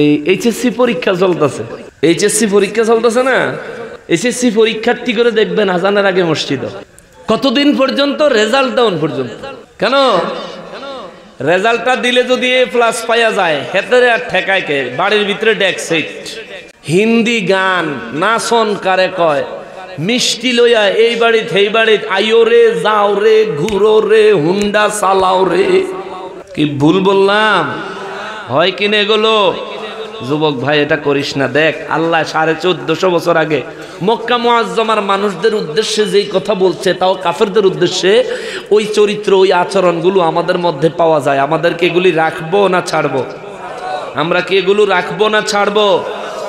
এই এইচএসসি পরীক্ষা চলতেছে, এইচএসসি পরীক্ষা চলতেছে না? এইচএসসি পরীক্ষার্থী করে দেখবেন আজানের আগে মসজিদ কতদিন পর্যন্ত, রেজাল্ট ডাউন পর্যন্ত। কেন? রেজাল্টটা দিলে যদি A+ পাইয়া যায়, হেতেরে আর ঠেকায় কে? বাড়ির ভিতরে ডেক সেট, হিন্দি গান, নাচন কারে কয়, মিষ্টি লইয়া এই বাড়ি সেই বাড়ি, আইও রে, যাও রে, ঘুরো রে, হুন্ডা চালাও রে। কি ভুল বললাম? হয় কিনে এগুলো? যুবক ভাই, এটা করিস না। দেখ, আল্লাহ 1450 বছর আগে মক্কা মুআজ্জমার মানুষদের উদ্দেশ্যে যেই কথা বলছে, তাও কাফেরদের উদ্দেশ্যে, ওই চরিত্র, ওই আচরণগুলো আমাদের মধ্যে পাওয়া যায়। আমাদেরকে এগুলি রাখবো না ছাড়বো? আমরা কি এগুলো রাখবো না ছাড়বো?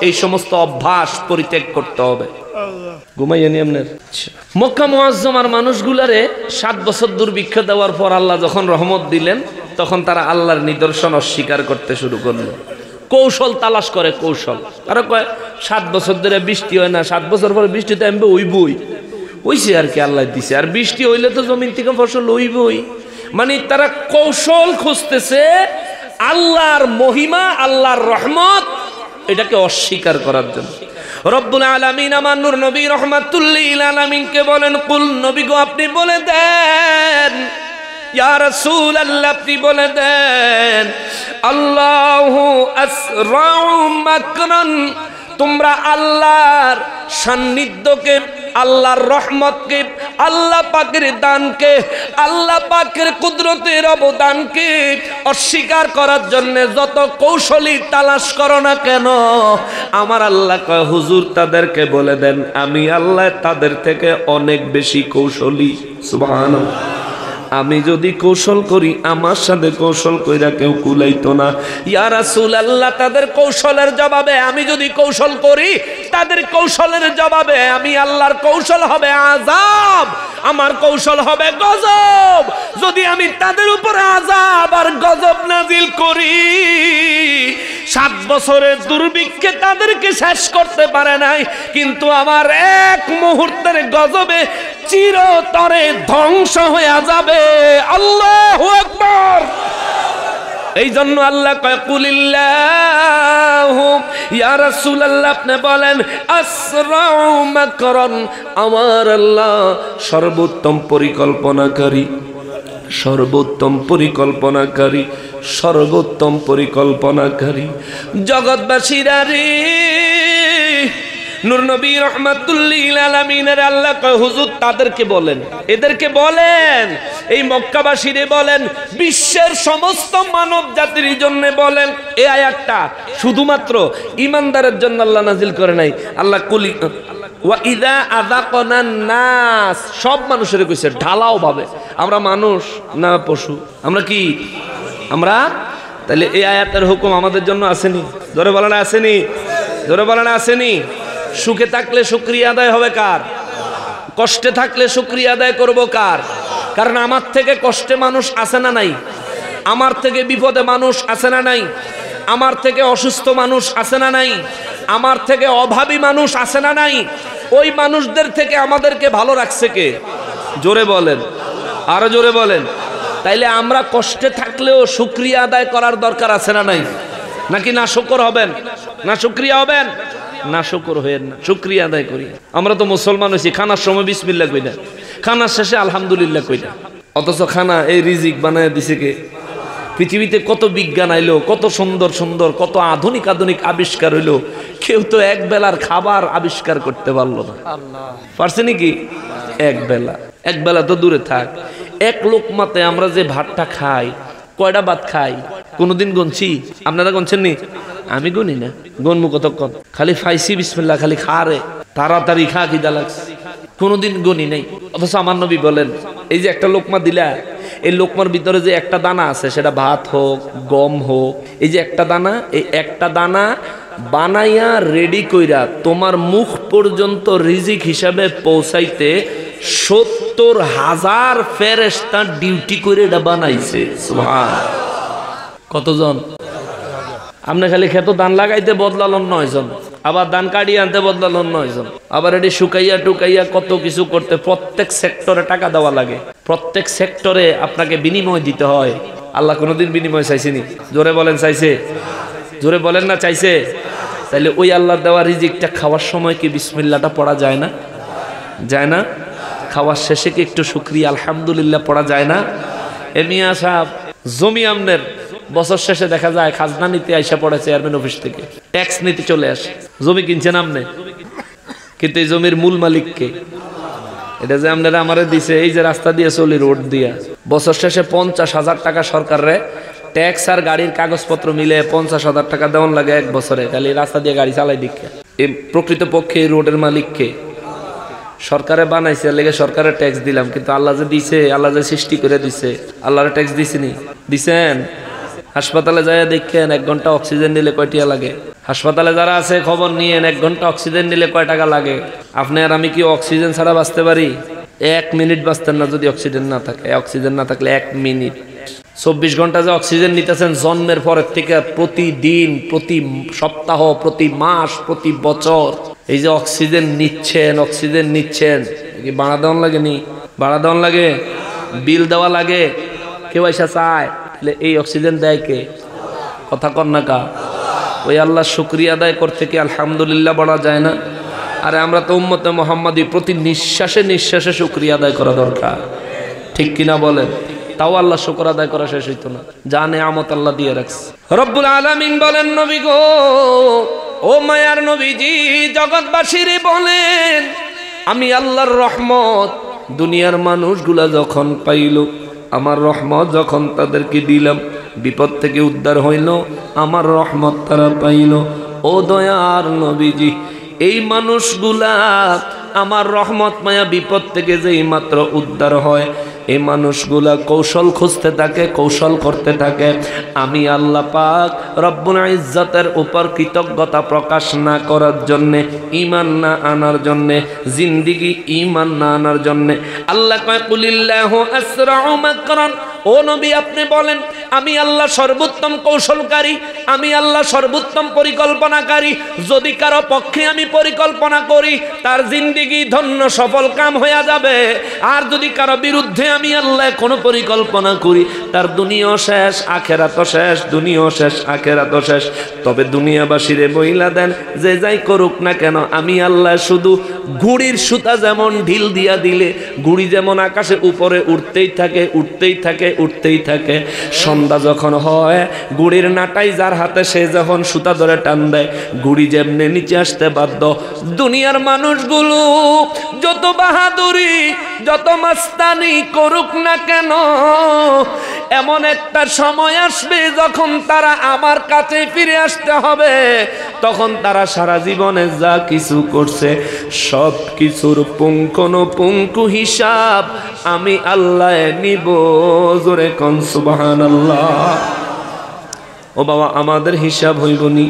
এই সমস্ত অভ্যাস পরিত্যাগ করতে হবে। ঘুমাইয়া নি আপনার? মক্কা মুআজ্জমার মানুষগুলারে 7 বছর দুর্ভিক্ষ দেওয়ার পর আল্লাহ যখন রহমত দিলেন, তখন তারা আল্লাহর নিদর্শন অস্বীকার করতে শুরু করলো। কৌশল তালাশ করে, কৌশল। আর কয় 7 বছর ধরে বৃষ্টি হয় না, 7 বছর পরে বৃষ্টিতে আমি ওইবই, ওইছে আর কি, আল্লাহ দিছে। আর বৃষ্টি হইলে তো জমিন থেকে ফসল ওইবই। মানে তারা কৌশল খুঁজতেছে আল্লাহর মহিমা, আল্লাহর রহমত, এটাকে অস্বীকার করার জন্য। রব্বুল আলামিন আমার নূর নবী রাহমাতুল লিল আলামিনকে বলেন, কুল, নবী গো আপনি বলে দেন, ইয়া রাসূলুল্লাহ আপনি বলে দেন, আল্লাহু আসরাউ মাকরান, তোমরা আল্লাহর সান্নিধ্যকে, আল্লাহর রহমতকে, আল্লাহ পাকের দানকে, আল্লাহ পাকের কুদরতের অবদানকে অস্বীকার করার জন্য যত কৌশলী তালাশ করো না কেন, আমার আল্লাহ কয় হুজুর তাদেরকে বলে দেন আমি আল্লাহ তাদের থেকে অনেক বেশি কৌশলী। সুবহানাল্লাহ। আমি যদি কৌশল করি, আমার সাথে কৌশল কইরা কেউ কুলাইতো না। ইয়া রাসূলুল্লাহ, তাদের কৌশলের জবাবে আমি যদি কৌশল করি, তাদের কৌশলের জবাবে আমি আল্লাহর কৌশল হবে আযাব, আমার কৌশল হবে গজব। যদি আমি তাদের উপরে আযাব আর গজব নাজিল করি, 7 বছরের দুর্ভিক্ষে তাদেরকে শেষ করতে পারে নাই, কিন্তু আমার এক মুহূর্তের গজবে চিরতরে ধ্বংস হয়ে যাবে। আল্লাহু আকবার। এই জন্য আল্লাহ কয় কুলিল্লাহু, ইয়া রাসূলুল্লাহ আপনি বলেন আসরাউ মাকরান, আমার আল্লাহ সর্বোত্তম পরিকল্পনাকারী, সর্বোত্তম পরিকল্পনাকারী, সর্বোত্তম পরিকল্পনাকারী। জগৎবাসীরা রে, নূর নবী রাহমাতুল লিল আলামিনের আল্লাহ কয় হুজুর তাদেরকে বলেন, এদেরকে বলেন, এই মক্কাবাসীরে বলেন, বিশ্বের সমস্ত মানব জাতির জন্য বলেন। এই আয়াতটা শুধুমাত্র ঈমানদারের জন্য আল্লাহ নাজিল করে নাই। আল্লাহ ওয়া ইযা আযাকনান নাস, সব মানুষের কইছে ঢালাও ভাবে। আমরা মানুষ না পশু? আমরা কি? আমরা। তাহলে এই আয়াতের হুকুম আমাদের জন্য আসেনি? জোরে বলেন আসেনি? জোরে বলেন আসেনি? সুখে থাকলে শুকরিয়া আদায় হবে কার? কষ্টে থাকলে শুকরিয়া আদায় করব কার? কারণ আমার থেকে কষ্টে মানুষ আছে না নাই? আমার থেকে বিপদে মানুষ আছে না নাই? আমার থেকে অসুস্থ মানুষ আছে না নাই? আমার থেকে অভাবী মানুষ আছে না নাই? ওই মানুষদের থেকে আমাদেরকে ভালো রাখছে কে? জোরে বলেন, আরো জোরে বলেন। তাইলে আমরা কষ্টে থাকলেও শুকরিয়া আদায় করার দরকার আছে না নাই? নাকি না শুকর হবেন? না শুকরিয়া হবেন? না শুকর হয়েন না, শুকরিয়া আদায় করি। আমরা তো মুসলমান হয়েছি, খানার সময় বিসমিল্লাহ কই না, খানার শেষে আলহামদুলিল্লাহ কই না। অথচ খানা এই রিজিক বানায় দিছে কে? পৃথিবীতে কত বিজ্ঞান আইলো, কত সুন্দর সুন্দর, কত আধুনিক আধুনিক আবিষ্কার হইলো, কেউ তো এক বেলার খাবার আবিষ্কার করতে পারলো না। পারছে নাকি? এক বেলা তো দূরে থাক, এক লোকমাতে আমরা যে ভাতটা খাই, কয়টা ভাত খাই কোনদিন গুনছি? আপনারা গুনছেন নি? আমি গুনি না, গুনমু কতক্ষণ? খালি ফাইসি বিসমিল্লাহ, খালি খা রে, তাড়াতাড়ি খা, খিদা লাগছে, কোনদিন গুনি নাই। অথচ আমার নবী বলেন, এই যে একটা লোকমা দিলা, এই লোকমার ভিতরে যে একটা দানা আছে, সেটা ভাত হোক গম হোক, এই যে একটা দানা, এই একটা দানা বানাইয়া রেডি কইরা তোমার মুখ পর্যন্ত রিজিক হিসাবে পৌঁছাইতে ৭০,০০০ ফেরেশতা ডিউটি করে এটা বানাইছে। সুবহান। কতজন? আপনি খালি খেত ধান লাগাইতে বদলালন ৯ জন, আবার ধান কাটিয়ে আনতে বদলালন ৯ জন, আবার এটি শুকাইয়া টুকাইয়া কত কিছু করতে, প্রত্যেক সেক্টরে টাকা দেওয়া লাগে, প্রত্যেক সেক্টরে আপনাকে বিনিময় দিতে হয়। আল্লাহ কোনোদিন বিনিময় চাইছেনি? জোরে বলেন চাইছে? জোরে বলেন না চাইছে? তাইলে ওই আল্লাহ দেওয়া রিজিকটা খাওয়ার সময় কি বিসমিল্লাহটা পড়া যায় না? যায় না? খাওয়ার শেষে কি একটু শুকরিয়া আলহামদুলিল্লাহ পড়া যায় না? এ মিয়া সাহেব, জমি আমনের বছর শেষে দেখা যায় খাজনা নিতে আইসা পড়ে চেয়ারম্যান অফিস থেকে, ট্যাক্স নিতে চলে আসে। জমি কিনছেন আপনি, কিন্তু এই জমির মূল মালিককে? এটা যে আপনারা আমারে দিছে, এই যে রাস্তা দিয়ে চলি, রোড দিয়া, বছর শেষে ৫০,০০০ টাকা সরকারে ট্যাক্স আর গাড়ির কাগজপত্র মিলে ৫০,০০০ টাকা দেওয়ান লাগে এক বছরে, খালি রাস্তা দিয়ে গাড়ি চালাই দীক্ষা। এই প্রকৃত পক্ষে এই রোডের মালিককে? সরকারে বানাইছে লেগে সরকারের ট্যাক্স দিলাম, কিন্তু আল্লাহ যে দিছে, আল্লাহ যে সৃষ্টি করে দিছে, আল্লাহর ট্যাক্স দিছেনি? দিছেন? হাসপাতালে যায় দেখেন ১ ঘন্টা অক্সিজেন নিলে কয় টাকা লাগে? হাসপাতালে যারা আছে খবর নিয়েন, ১ ঘন্টা অক্সিজেন নিলে কয় টাকা লাগে? আপনি আর আমি কি অক্সিজেন ছাড়া বাঁচতে পারি? ১ মিনিট বাঁচতেন না যদি অক্সিজেন না থাকে। অক্সিজেন না থাকলে ১ মিনিট। ২৪ ঘন্টা যে অক্সিজেন নিতেছেন জন্মের পরের থেকে, প্রতিদিন, প্রতি সপ্তাহ, প্রতি মাস, প্রতি বছর, এই যে অক্সিজেন নিচ্ছেন, কি ভাড়া দেওয়ান লাগেনি? ভাড়া দেওয়ান লাগে, বিল দেওয়া লাগে, কেউ এসে চায়? এই অক্সিজেন দেয় কে? কথা কন না কা? ওই আল্লাহ শুকরিয়া আদায় করতে কি আলহামদুলিল্লাহ বলা যায় না? আরে আমরা তো উম্মতে মুহাম্মাদি, প্রতি নিঃশ্বাসে নিঃশ্বাসে শুকরিয়া আদায় করা দরকার, ঠিক কিনা বলেন? তাও আল্লাহ শুকর আদায় করা শেষ হইতো না, যা নেয়ামত আল্লাহ দিয়ে রাখছে। রব্বুল আলামিন বলেন, নবী গো, ও মায়ার নবীজি, জগৎবাসীরে বলেন, আমি আল্লাহর রহমত দুনিয়ার মানুষগুলা যখন পাইল, আমার রহমত যখন তাদেরকে দিলাম, বিপদ থেকে উদ্ধার হইল, আমার রহমত তারা পাইল। ও দয়ার নবীজি, এই মানুষগুলা আমার রহমত মায়া বিপদ থেকে যেই মাত্র উদ্ধার হয়, এই মানুষগুলা কৌশল খুঁজতে থাকে, কৌশল করতে থাকে। আমি আল্লাহ পাক রব্বুল ইজ্জতের উপর কৃতজ্ঞতা প্রকাশ না করার জন্যে, ঈমান না আনার জন্যে, জিন্দিগি ঈমান না আনার জন্যে আল্লাহ কয়, কুলিল্লাহু আসরাউ মাকরান। ও নবী, আপনি বলেন, আমি আল্লাহ সর্বোত্তম কৌশলকারী, আমি আল্লাহ সর্বোত্তম পরিকল্পনাকারী। যদি কারো পক্ষে আমি পরিকল্পনা করি, তার জিন্দিগি ধন্য সফল কাম হয়ে যাবে। আর যদি কারো বিরুদ্ধে আমি আল্লাহ কোনো পরিকল্পনা করি, তার দুনিয়াও শেষ, আখেরাতও শেষ, দুনিয়াও শেষ, আখেরাতও শেষ। তবে দুনিয়াবাসীরে বইলা দেন, যে যাই করুক না কেন, আমি আল্লাহ শুধু ঘুড়ির সুতা যেমন ঢিল দিয়া দিলে ঘুড়ি যেমন আকাশে উপরে উঠতেই থাকে, উঠতেই থাকে, উঠতেই থাকে, সন্ধ্যা যখন হয় গুড়ির নাটাই যার হাতে, সে যখন সুতা ধরে টান দেয়, গুড়ি যেমনি নিচে আসতে বাধ্য। দুনিয়ার মানুষগুলো যত বাহাদুরি, যত মাস্তানি করুক না কেন, এমন একটা সময় আসবে যখন তারা আমার কাছে ফিরে আসতে হবে। তখন তারা সারা জীবনে যা কিছু করছে সব কিছুর পুঙ্খানুপুঙ্খ হিসাব আমি আল্লাহ নিব। জোরে কোন সুবহানাল্লাহ। ও বাবা, আমাদের হিসাব হইবনি,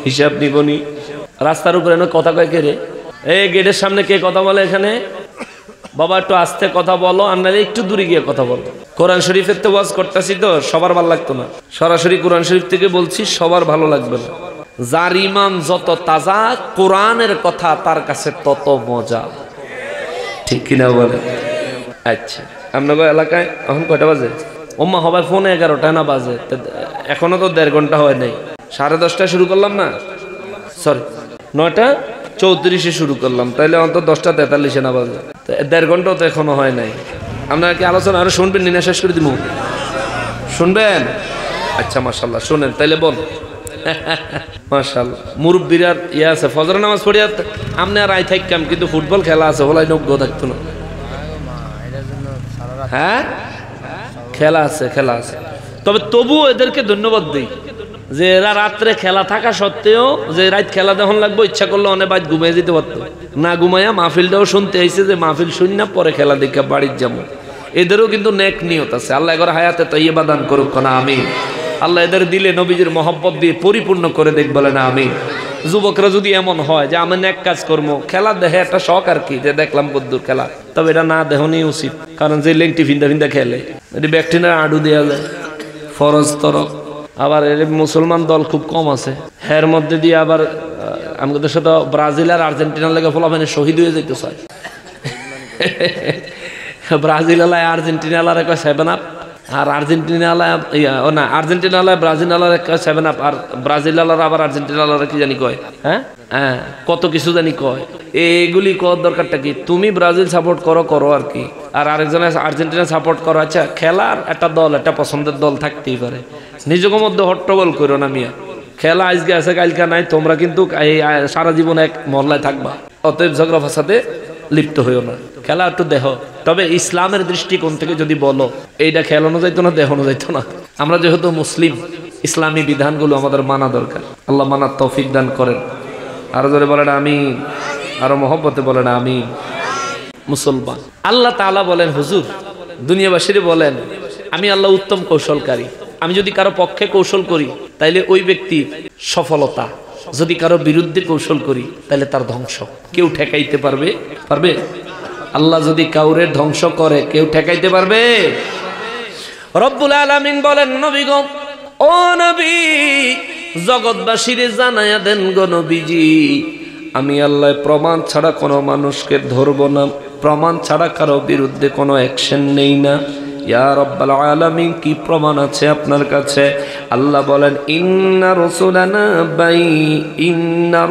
হিসাব নিবনি। রাস্তার উপরে কথা কয় কে রে? এই গেটের সামনে কে কথা বলে এখানে? বাবা একটু আস্তে কথা বলো, আর নাহলে একটু দূরে গিয়ে কথা বলো। কোরআন শরীফের তো ওয়াজ করতেছি, তো সবার ভালো লাগতো না। সরাসরি কোরআন শরীফ থেকে বলছি, সবার ভালো লাগবে না। যার ইমান যত তাজা, কোরআনের কথা তার কাছে তত মজা, ঠিক কিনা বলে? আচ্ছা, আপনাদের এলাকায় এখন কয়টা বাজে? ওম্মা হবে ফোনে 11টা না বাজে, এখনো তো 1.5 ঘন্টা হয় নাই। 10:30টায় শুরু করলাম না, সরি 9:34 শুরু করলাম, তাইলে অন্তত 10:43 না বাজে, 1.5 ঘন্টাও তো এখনো হয় নাই। আপনারা কি আলোচনা আরো শুনবেন? নিনা শেষ করে দিব, শুনবেন? আচ্ছা মাশাআল্লাহ, শুনেন তাইলে বল। মাশাআল্লাহ, মুরব্বীরা ইয়ে আছে, ফজর নামাজ পড়িয়া আমনে আর আই থাকতাম, কিন্তু ফুটবল খেলা আছে, হলাই নগ্য থাকতো না। হ্যাঁ, খেলা আছে, খেলা আছে। তবে তবুও এদেরকে ধন্যবাদ দিই যে এরা রাত্রে খেলা থাকা সত্ত্বেও, যে রাত খেলা যখন লাগবে ইচ্ছা করলে অনেক বাদ ঘুমিয়ে যেতে পারতো, না ঘুমাইয়া মাহফিলটাও শুনতে আইছে, যে মাহফিল শুন না পরে খেলা দেখে বাড়ির যাবো। এদেরও কিন্তু নেক নিয়ত আছে। আল্লাহ এগর হায়াতে তাইয়্যিবা দান করুক না, আমিন। আল্লাহ এদের দিলে নবীজির মহব্বত দিয়ে পরিপূর্ণ করে দেখ, বলে না আমিন। যুবকরা যদি এমন হয় যে আমি নেক কাজ করবো, খেলা দেখে একটা শখ আর কি, যে দেখলাম বদ্দুর খেলা, তবে এটা না দেহনই উচিত। কারণ যে লেংটি ফিন্দা ফিন্দা খেলে, এটি ব্যাকটেরিয়া আডু দেওয়া যায় ফরজ তরক। আবার এর মুসলমান দল খুব কম আছে, এর মধ্যে দিয়ে আবার আমাদের সাথে ব্রাজিল আর আর্জেন্টিনার লেগে ফলাফানে শহীদ হয়ে যেতে চায়। ব্রাজিল আলায় আর্জেন্টিনা আলার কয় 7 আপ, আর আর্জেন্টিনা আলায় না, আর্জেন্টিনা আলায় ব্রাজিল আলার কয় 7 আপ, আর ব্রাজিল আলার আবার আর্জেন্টিনা আলার কি জানি কয়, হ্যাঁ হ্যাঁ কত কিছু জানি কয়। এগুলি কর দরকারটা কি? তুমি ব্রাজিল সাপোর্ট করো, করো আর কি, আর আরেকজনে আর্জেন্টিনা সাপোর্ট করো। আচ্ছা, খেলার একটা দল, একটা পছন্দের দল থাকতেই পারে, নিজের মধ্যে হট্টগোল করো না মিয়া। খেলা আজকে আছে কালকা নাই, তোমরা কিন্তু এই সারা জীবন এক মহল্লায় থাকবা, অতএব ঝগড়া ফাসাদে লিপ্ত হইও না। খেলা একটু দেহ, তবে ইসলামের দৃষ্টিকোণ থেকে যদি বলো, এইটা খেলানো যাইতো না, দেখানো যাইতো না। আমরা যেহেতু মুসলিম, ইসলামী বিধানগুলো আমাদের মানা দরকার। আল্লাহ মানার তৌফিক দান করেন। আরো জোরে বলেন আমিন, আরো মহব্বতে বলেন আমিন। মুসলমান, আল্লাহ তাআলা বলেন, হুজুর দুনিয়াবাসীরে বলেন, আমি আল্লাহ উত্তম কৌশলকারী। আমি যদি কারো পক্ষে কৌশল করি তাইলে ওই ব্যক্তি সফলতা, যদি কারো বিরুদ্ধে কৌশল করি তাহলে তার ধ্বংস। কেউ ঠেকাইতে পারবে? পারবে? আল্লাহ যদি কাউরে ধ্বংস করে, কেউ ঠেকাইতে পারবে? রব্বুল আলামিন বলেন, নবী গো, ও নবী, জগৎবাসীরে জানায়া দেন গো নবীজি, আমি আল্লাহ প্রমাণ ছাড়া কোনো মানুষকে ধরব না, প্রমাণ ছাড়া কারো বিরুদ্ধে কোনো অ্যাকশন নেই না। ইয়া রাব্বাল আলামিন, কি প্রমাণ আছে আপনার কাছে? আল্লাহ বলেন, ইন্না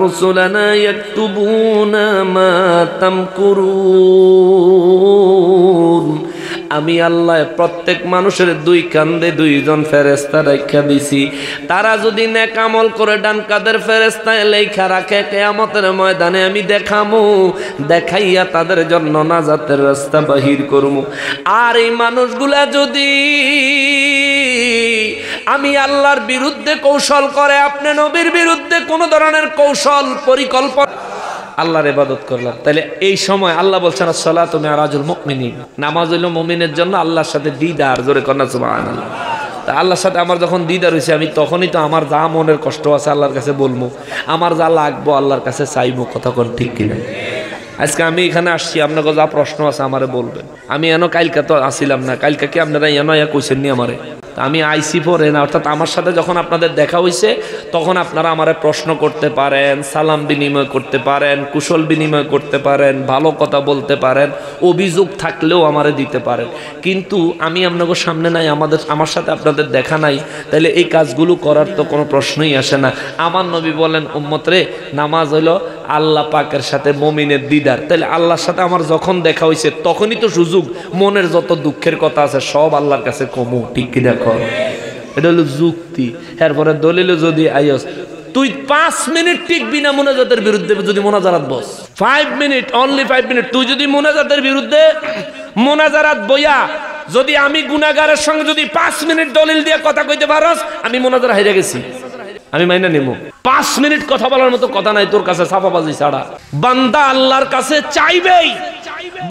রুসুলানা ইয়াকতুবুনা মা তামকুরুন। আমি আল্লাহ প্রত্যেক মানুষের 2 কাঁধে 2জন ফেরেশতা রাখা দিছি। তারা যদি নেক আমল করে ডান কাঁধের ফেরেশতায় লেখা রাখে, কিয়ামতের ময়দানে আমি দেখামু, দেখাইয়া তাদের জন্য নাজাতের রাস্তা বাহির করমু। আর এই মানুষগুলা যদি আমি আল্লাহর বিরুদ্ধে কৌশল করে, আপনি নবীর বিরুদ্ধে কোন ধরনের কৌশল পরিকল্পনা, আল্লাহর ইবাদত করলাম, তাহলে এই সময় আল্লাহ বলছেন, আসসালাতু মিরাজুল মুমিনিন, নামাজ হইল মুমিনের জন্য আল্লাহর সাথে দিদার। জোরে কন্যা সুবহানাল্লাহ। তা আল্লাহর সাথে আমার যখন দিদার হয়েছে, আমি তখনই তো আমার যা মনের কষ্ট আছে আল্লাহর কাছে বলবো, আমার যা লাগবো আল্লাহর কাছে চাইবো। কথা কোন ঠিক কিনা? আজকে আমি এখানে আসছি, আপনাকে যা প্রশ্ন আছে আমারে বলবেন। আমি এনো কালকা তো আসিলাম না, কালকা কি আপনারা এনো কইছেন নি আমারে? আমি আইসি পরে না, অর্থাৎ আমার সাথে যখন আপনাদের দেখা হয়েছে তখন আপনারা আমারে প্রশ্ন করতে পারেন, সালাম বিনিময় করতে পারেন, কুশল বিনিময় করতে পারেন, ভালো কথা বলতে পারেন, অভিযোগ থাকলেও আমারে দিতে পারেন। কিন্তু আমি আপনাদের সামনে নাই, আমার সাথে আপনাদের দেখা নাই, তাহলে এই কাজগুলো করার তো কোনো প্রশ্নই আসে না। আমার নবী বলেন, উম্মত রে, নামাজ হইল আল্লাহ পাকের সাথে মুমিনের দিদার। তাহলে আল্লাহর সাথে আমার যখন দেখা হয়েছে তখনই তো সুযোগ মনের যত দুঃখের কথা আছে সব আল্লাহর কাছে কমু। ঠিক কি? দেখো, এটা হলো যুক্তি। এরপরে দলিল যদি আইস, তুই 5 মিনিট টিকবি না মুনাজাতের বিরুদ্ধে, যদি মুনাজারাত বস 5 মিনিট, অনলি 5 মিনিট, তুই যদি মুনাজাতের বিরুদ্ধে মুনাজারাত বইয়া, যদি আমি গুনাহগারের সঙ্গে যদি 5 মিনিট দলিল দিয়ে কথা কইতে পারস, আমি মুনাজারা হেরে গেছি। আমি মাইনা নেব। 5 মিনিট কথা বলার মতো কথা নাই তোর কাছে সাফাবাজি ছাড়া। বান্দা আল্লাহর কাছে চাইবেই,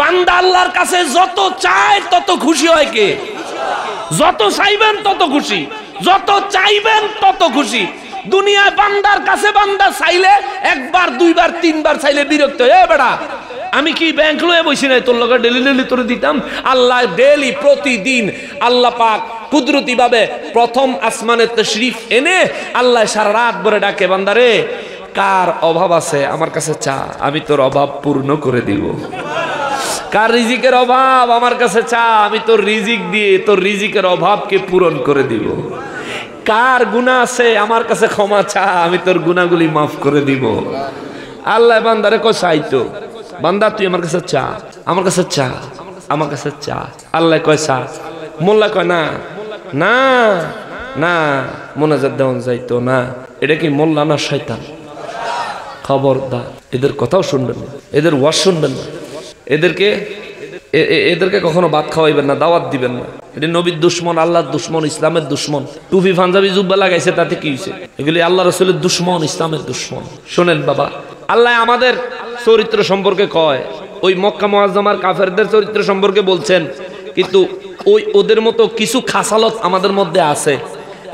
বান্দা আল্লাহর কাছে যত চায় তত খুশি হয় কে? যত চাইবেন তত খুশি, যত চাইবেন তত খুশি। দুনিয়ায় বান্দার কাছে বান্দা চাইলে একবার দুইবার তিনবার চাইলে বিরক্ত হয়ে বেড়া আমি কি ব্যাংক লয়ে বসি নাই তোর লগে ডেলি ডেলি তোরে দিতাম। আল্লাহ ডেলি প্রতিদিন আল্লাহ পাক কুদরতি ভাবে প্রথম আসমানে তশরিফ এনে আল্লাহ সারা রাত ভরে ডাকে, বান্দারে কার অভাব আছে আমার কাছে চা, আমি তোর অভাব পূর্ণ করে দিব। কার রিজিকের অভাব আমার কাছে চা, আমি তোর রিজিক দিয়ে তোর রিজিকের অভাবকে পূরণ করে দিব। কার গুনাহ আছে আমার কাছে ক্ষমা চা, আমি তোর গুনাহগুলি মাফ করে দিব। আল্লাহ বান্দারে কয় চাইতো, বান্দা তুই আমার কাছে চা, আমার কাছে চা, আমার কাছে চা। আল্লাহ কয় চা, মোল্লা কয় না না না, মোনাজাত দেওয়ান যাইতো না। এটা কি মোল্লা না শয়তান? খবরদার এদের কথাও শুনবেন না, এদের ওয়াজ শুনবেন না, এদেরকে কখনো ভাত খাওয়াইবেন না, দাওয়াত দিবেন না। এটা নবীর দুশ্মন, আল্লাহর দুশ্মন, ইসলামের দুশ্মন। টুপি পাঞ্জাবি জুব্বা লাগাইছে তাতে কি হয়েছে? এগুলি আল্লাহ রাসূলের দুশ্মন, ইসলামের দুশ্মন। শোনেন বাবা, আল্লাহ আমাদের চরিত্র সম্পর্কে কয়, ওই মক্কা মুআজ্জামার কাফেরদের চরিত্র সম্পর্কে বলছেন, কিন্তু ওদের মতো কিছু খাসালত আমাদের মধ্যে আছে,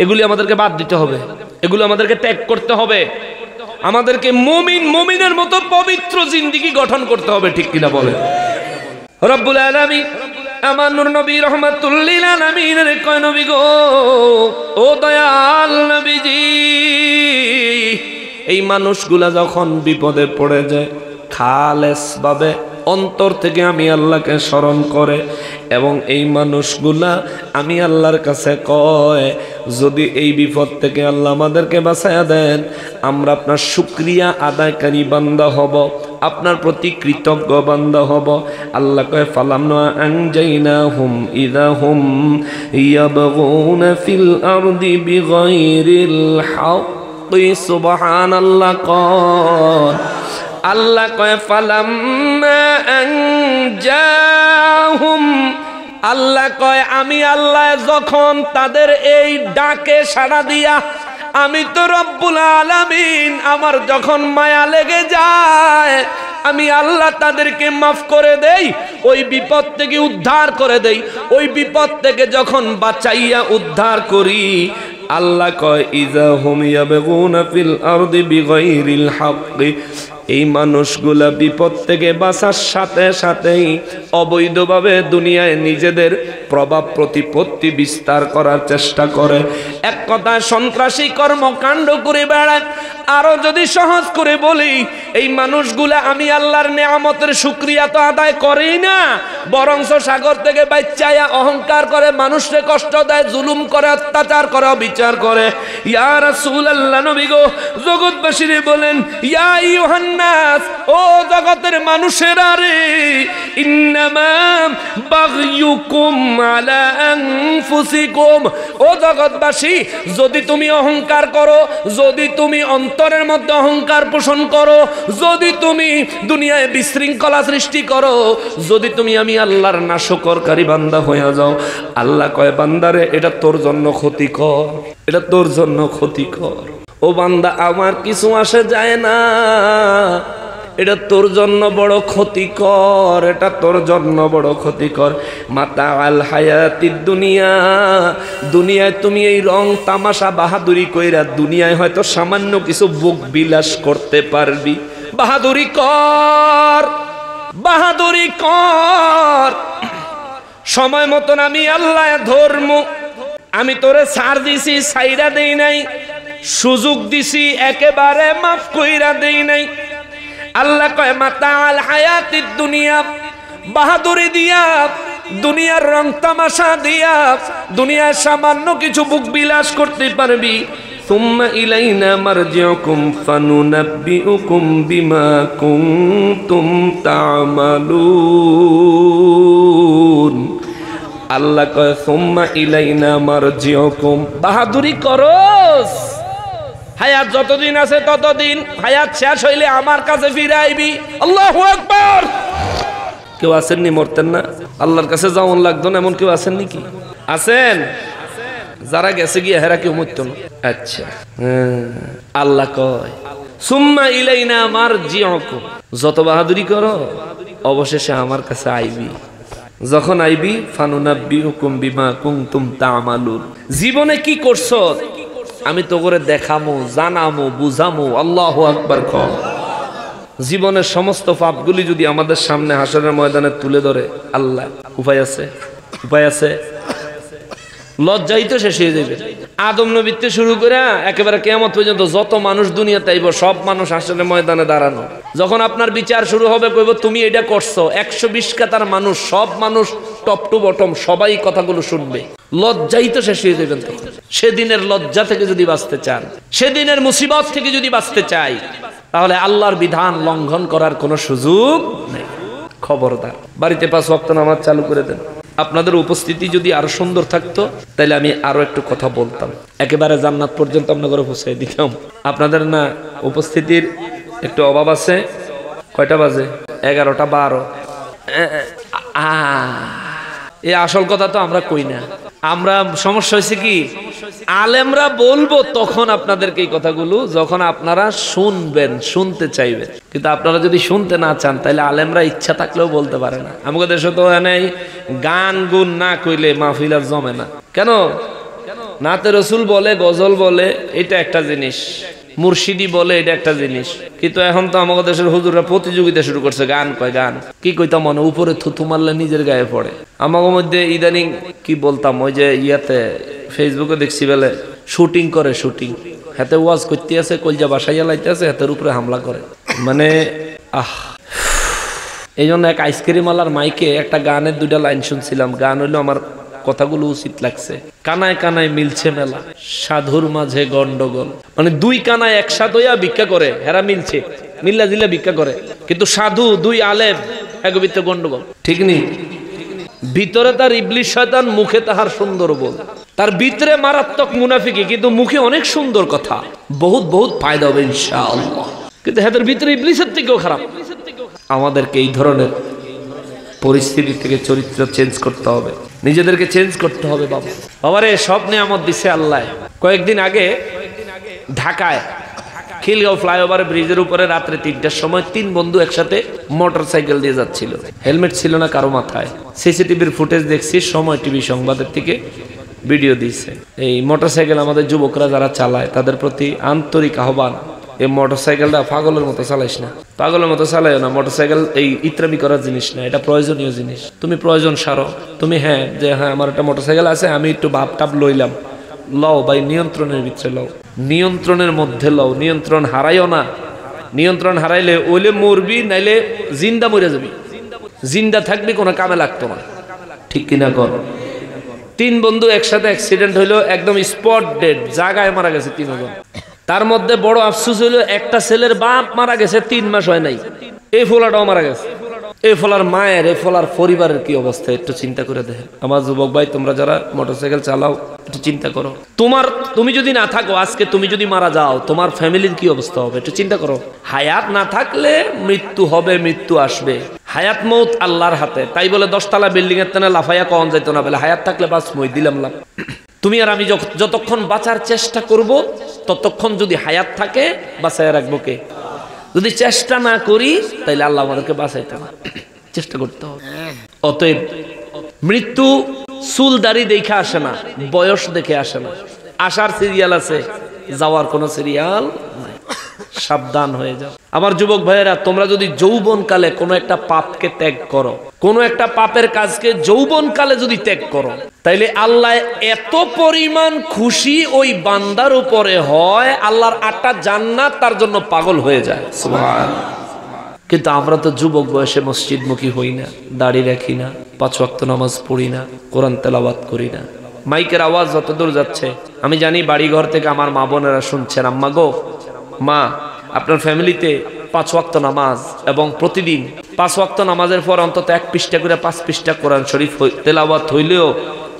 এগুলি আমাদেরকে বাদ দিতে হবে, এগুলো আমাদেরকে ত্যাগ করতে হবে। আমাদেরকে মুমিনের মতো পবিত্র জিন্দেগি গঠন করতে হবে, ঠিক কিনা বলে? রব্বুল আলামিন আমার নূর নবী রাহমাতুল লিল আলামিনের কয়, নবী গো ও দয়াল নবীজি, এই মানুষগুলা যখন বিপদে পড়ে যায় খালেস ভাবে অন্তর থেকে আমি আল্লাহকে স্মরণ করে, এবং এই মানুষগুলা আমি আল্লাহর কাছে কয় যদি এই বিপদ থেকে আল্লাহ আমাদেরকে বাঁচায়া দেন, আমরা আপনার শুকরিয়া আদায়কারী বান্দা হব, আপনার প্রতি কৃতজ্ঞ বান্দা হব। আল্লাহ কয় ফালামনা আনজাইনাহুম ইযাহুম ইয়াবগুনা ফিল আরদি বিগাইরিল হাক্কি। সুবহানাল্লাহ। কয় আল্লাহ কয় ফালাম্মা আনজাহুম, আল্লাহ কয় আমি আল্লাহ যখন তাদের এই ডাকে সাড়া দিয়া, আমি তো রব্বুল আলামিন আমার যখন মায়া লেগে যায়, আমি আল্লাহ তাদেরকে মাফ করে দেই, ওই বিপদ থেকে উদ্ধার করে দেই। ওই বিপদ থেকে যখন বাঁচাইয়া উদ্ধার করি, আল্লাহ কয় ইযা হুম ইয়াবগুনা ফিল আরদি বিগাইরিল হাক্কি, এই মানুষগুলা বিপদ থেকে বাঁচার সাথে সাথেই অবৈধভাবে দুনিয়ায় নিজেদের প্রভাব প্রতিপত্তি বিস্তার করার চেষ্টা করে, এক কথায় সন্ত্রাসী কর্মকাণ্ড করে বেড়ায়। আরো যদি সহজ করে বলি, এই মানুষগুলা আমি আল্লাহর নেয়ামতের শুকরিয়া তো আদায় করেই না, বরংস সাগর থেকে বাচ্চায়া অহংকার করে, মানুষকে কষ্ট দেয়, জুলুম করে, অত্যাচার করে, বিচার করে। ইয়া রাসূলুল্লাহ, নবী গো জগৎবাসীরে বলেন, ইয়া আইয়ুহান নাস, ও জগতের মানুষেরা রে, ইন্নামা বাগয়ুকুম আলা আনফুসিকুম, ও জগৎবাসী যদি তুমি অহংকার করো, যদি তুমি অন্তরের মধ্যে অহংকার পোষণ করো, যদি তুমি দুনিয়ায় বিশৃঙ্খলা সৃষ্টি করো, যদি তুমি আমি আল্লাহর নাশকরকারী বান্দা হয়ে যাও, আল্লাহ কয় বান্দারে এটা তোর জন্য ক্ষতিকর, এটা তোর জন্য ক্ষতিকর। ও বান্দা আমার কিছু আসে যায় না, এটা তোর জন্য বড় ক্ষতিকর, এটা তোর জন্য বড় ক্ষতিকর। মাতা আল হায়াতিদ দুনিয়া, দুনিয়ায় তুমি এই রং তামাশা বাহাদুরি কইরা দুনিয়ায় হয়তো সামান্য কিছু ভোগ বিলাস করতে পারবি, বাহাদুরি কর, বাহাদুরি কর। সময় মতন আমি আল্লাহ ধর্ম, আমি তোরে ছাড় দিছি, ছাইরা দেই নাই, সুযোগ দিছি, একেবারে মাফ কইরা দেই নাই। আল্লাহ কয় মাতা আল হায়াতিদ দুনিয়া, বাহাদুরি দিয়া, দুনিয়ার রং তামাশা দিয়া, দুনিয়ার সামান্য কিছু বুক বিলাস করতে পারবি। সুম্মা ইলাইনা মারজিউকুম ফানুনাব্বিউকুম বিমা কুনতুম তা'মালুন। আল্লাহ কয় সুম্মা ইলাইনা মারজিউকুম, বাহাদুরি করস, হায়াত যতদিন আছে ততদিন, হায়াত শেষ হইলে আমার কাছে ফিরে আইবি। আল্লাহু আকবার। কেউ আছেননি মরতেন না, আল্লাহর কাছে যাওয়ান লাগতো না, এমন কেউ আছেন নাকি? আছেন? যারা গেছে গিয়ে হেরা কেউ মরতো না। আচ্ছা, আল্লাহ কয় সুম্মা ইলাইনা মারজিউকুম, যত বাহাদুরি করো অবশেষে আমার কাছে আইবি। যখন আইবি ফানুনাব্বিউকুম বিমা কুনতুম তা'মালুন, জীবনে কি করছো আমি তো করে দেখামো, জানামো, বুঝামো। আল্লাহু আকবার। কও জীবনের সমস্ত পাপগুলি যদি আমাদের সামনে হাসরের ময়দানে তুলে ধরে, আল্লাহ উপায় আছে? উপায় আছে? লজ্জাই তো শেষ হয়ে যাবে। আদম নবীতে শুরু করে একেবারে কিয়ামত পর্যন্ত যত মানুষ দুনিয়াতে আইব সব মানুষ হাসরের ময়দানে দাঁড়ানো। যখন আপনার বিচার শুরু হবে কইব তুমি এটা করছো, 120 কাতার মানুষ, সব মানুষ টপ টু বটম সবাই কথাগুলো শুনবে। লজ্জাই তো শেষ হয়ে যাবেন তখন। সেদিনের লজ্জা থেকে যদি বাঁচতে চান, সেদিনের মুসিবত থেকে যদি বাঁচতে চাই, তাহলে আল্লাহর বিধান লঙ্ঘন করার কোনো সুযোগ নেই। খবরদার, বাড়িতে 5 ওয়াক্ত নামাজ চালু করে দেন। আপনাদের উপস্থিতি যদি আরো সুন্দর থাকতো তাহলে আমি আরো একটু কথা বলতাম, একেবারে জান্নাত পর্যন্ত আপনাদের পৌঁছাই দিতাম। আপনাদের না উপস্থিতির একটু অভাব আছে। কয়টা বাজে? 11টা 12। এই আসল কথা তো আমরা কই না। আমরা সমস্যা হয়েছে কি, আলেমরা বলবো তখন আপনাদেরকে এই কথাগুলো, যখন আপনারা শুনবেন, শুনতে চাইবেন। কিন্তু আপনারা যদি শুনতে না চান তাহলে আলেমরা ইচ্ছা থাকলেও বলতে পারে না। আমাদের দেশে তো নেই গান গুণ না কইলে মাহফিল আর জমে না। কেন? নাতে রসুল বলে, গজল বলে, এটা একটা জিনিস, মুর্শিদি বলে, এটা একটা জিনিস। কিন্তু এখন তো আমাদের দেশের হুজুররা প্রতিযোগিতা শুরু করছে, গান কয় গান। কি কইতাম মনে, উপরে থুতু মারলে নিজের গায়ে পড়ে। আমাদের মধ্যে ইদানিং কি বলতাম, ওই যে ইয়াতে ফেসবুকে দেখছি বলে শুটিং করে, শুটিং হাতে ওয়াজ করতে আছে, কলজা বাসাইয়া লাইতে আছে, হাতের উপরে হামলা করে। মানে এই জন্য এক আইসক্রিম আলার মাইকে একটা গানের 2টা লাইন শুনছিলাম। গান হইলো আমার কথাগুলো উচিত লাগছে। কানায় কানায় মিলছে মেলা, সাধুর মাঝে গন্ডগোল। মানে 2 কানায় একসাথে হইয়া ভিক্ষা করে, হেরা মিলছে, মিল্লা জিল্লা ভিক্ষা করে। কিন্তু সাধু 2 আলেম এগো ভিতরে গন্ডগোল। ঠিক নেই? ভিতরে তার ইবলিশ শয়তান, মুখে তাহার সুন্দর বল। তার ভিতরে মারাত্মক মুনাফিকি, কিন্তু মুখে অনেক সুন্দর কথা, বহুত বহুত ফায়দা হবে ইনশাআল্লাহ। কিন্তু হেদের ভিতরে ইবলিশের থেকেও খারাপ। আমাদেরকে এই ধরনের পরিস্থিতি থেকে চরিত্র চেঞ্জ করতে হবে, নিজেদেরকে চেঞ্জ করতে হবে। বাবা বাবারে, সব নিয়ামত দিছে আল্লাহ। কয়েকদিন আগে ঢাকায় খিলগাঁও ফ্লাইওভার ব্রিজের উপরে রাত্রে 3টার সময় 3 বন্ধু একসাথে মোটরসাইকেল দিয়ে যাচ্ছিল। হেলমেট ছিল না কারো মাথায়। সিসিটিভির ফুটেজ দেখছি, সময় টিভি সংবাদের থেকে ভিডিও দিয়েছে। এই মোটরসাইকেল আমাদের যুবকরা যারা চালায় তাদের প্রতি আন্তরিক আহ্বান, এই মোটরসাইকেলটা পাগলের মতো চালাইস না, পাগলের মতো চালাইও না। মোটরসাইকেল এই ইত্রামি করার জিনিস না, এটা প্রয়োজনীয় জিনিস। তুমি প্রয়োজন সারো। তুমি হ্যাঁ আমার একটা মোটরসাইকেল আছে, আমি একটু ভাব টাপ লইলাম, লও ভাই, নিয়ন্ত্রণের ভিতরে লও, নিয়ন্ত্রণের মধ্যে লও। নিয়ন্ত্রণ হারাইও না। নিয়ন্ত্রণ হারাইলে ওইলে মরবি, নাইলে জিন্দা মরে যাবি। জিন্দা থাকবি, কোনো কামে লাগতো না। ঠিক কিনা কর? 3 বন্ধু একসাথে অ্যাক্সিডেন্ট হইলো, একদম স্পট ডেড, জায়গায় মারা গেছে 3 জন। তার মধ্যে বড় আফসোস হইলো একটা ছেলের বাপ মারা গেছে, 3 মাস হয় নাই। এই ফোলাটাও মারা গেছে। এই ফোলার মায়ের, এই ফোলার পরিবারের কি অবস্থা একটু চিন্তা করে দেখেন। আমার যুবক ভাই, তোমরা যারা মোটরসাইকেল চালাও একটু চিন্তা করো। তুমি যদি না থাকো আজকে, তুমি যদি মারা যাও, তোমার ফ্যামিলির কি অবস্থা হবে একটু চিন্তা করো। হায়াত না থাকলে মৃত্যু হবে, মৃত্যু আসবে। হায়াত মৌত আল্লাহর হাতে। তাই বলে 10 তলা বিল্ডিং এর তেনে লাফাইয়া কন যাইতো না, বলে হায়াত থাকলে বাস মই দিলাম লাভ। তুমি আর আমি যতক্ষণ বাঁচার চেষ্টা করব, ততক্ষণ যদি হায়াত থাকে বাঁচাইয়া রাখবো কে? যদি চেষ্টা না করি তাইলে আল্লাহ আমাদেরকে বাঁচাইতে না, চেষ্টা করতে হবে। অতএব মৃত্যু চুল দাড়ি দেখে আসে না, বয়স দেখে আসে না। আসার সিরিয়াল আছে, যাওয়ার কোনো সিরিয়াল নাই। সাবধান হয়ে যাও আমার যুবক ভাইয়েরা। তোমরা যদি যৌবনকালে কোনো একটা পাপকে ত্যাগ করো, কোনো একটা পাপের কাজকে যৌবনকালে যদি ত্যাগ করো, তাইলে আল্লাহ এত পরিমাণ খুশি ওই বান্দার উপরে হয়, আল্লাহর 8টা জান্নাত তার জন্য পাগল হয়ে যায়। সুবহানাল্লাহ। কিন্তু আমরা তো যুবক বয়সে মসজিদমুখী হই না, দাড়ি রাখি না, 5 ওয়াক্ত নামাজ পড়ি না, কোরআন তেলাওয়াত করি না। মাইকের আওয়াজ যতদূর যাচ্ছে, আমি জানি বাড়ি ঘর থেকে আমার মা বোনেরা শুনছেন। আম্মা গো, মা, আপনার ফ্যামিলিতে 5 ওয়াক্ত নামাজ এবং প্রতিদিন 5 ওয়াক্ত নামাজের পর অন্তত 1 পৃষ্ঠা করে 5 পৃষ্ঠা কোরআন শরীফ তেলাওয়াত হইলেও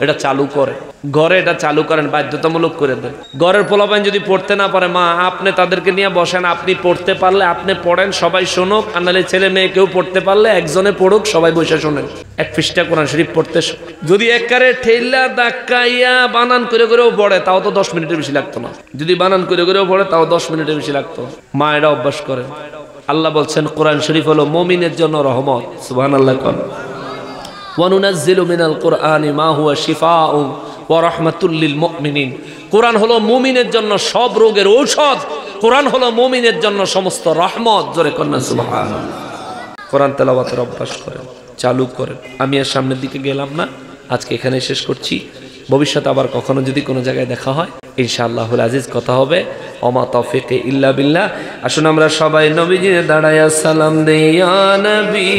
এটা চালু করে। ঘরে এটা চালু করেন, বাধ্যতামূলক করে দেন। ঘরের পোলাপাইন যদি পড়তে না পারে, মা আপনি তাদেরকে নিয়ে বসেন, আপনি পড়তে পারলে আপনি পড়েন, সবাই শোনুক। আর নাহলে ছেলে মেয়ে কেউ পড়তে পারলে একজনে পড়ুক, সবাই বসে শোনেন। এক পৃষ্ঠা কোরআন শরীফ পড়তে যদি একবারে ঠেলা ধাক্কাইয়া বানান করে করেও পড়ে, তাও তো 10 মিনিটের বেশি লাগতো না। যদি বানান করে করেও পড়ে, তাও 10 মিনিটের বেশি লাগতো। মা এটা অভ্যাস করেন। আল্লাহ বলছেন কোরআন শরীফ হলো মুমিনের জন্য রহমত। সুবহানাল্লাহ। কোন ওয়ানুনাজ্জিলু মিনাল কুরআনি মা হুয়া শিফাউন ওয়া রাহমাতুল লিল মুমিনিন। কোরআন হলো মুমিনের জন্য সব রোগের ঔষধ। কোরআন হলো মুমিনের জন্য সমস্ত রহমত। জোরে কন্যা সুবহানাল্লাহ। কোরআন তেলাওয়াতের অভ্যাস করেন, চালু করেন। আমি আর সামনের দিকে গেলাম না, আজকে এখানে শেষ করছি। ভবিষ্যতে আবার কখনো যদি কোনো জায়গায় দেখা হয় ইনশাআল্লাহুল আজিজ কথা হবে। ওমা তৌফিকে ইল্লা বিল্লাহ। আসুন আমরা সবাই নবীজির দাঁড়ায়া সালাম দেই, ইয়া নবী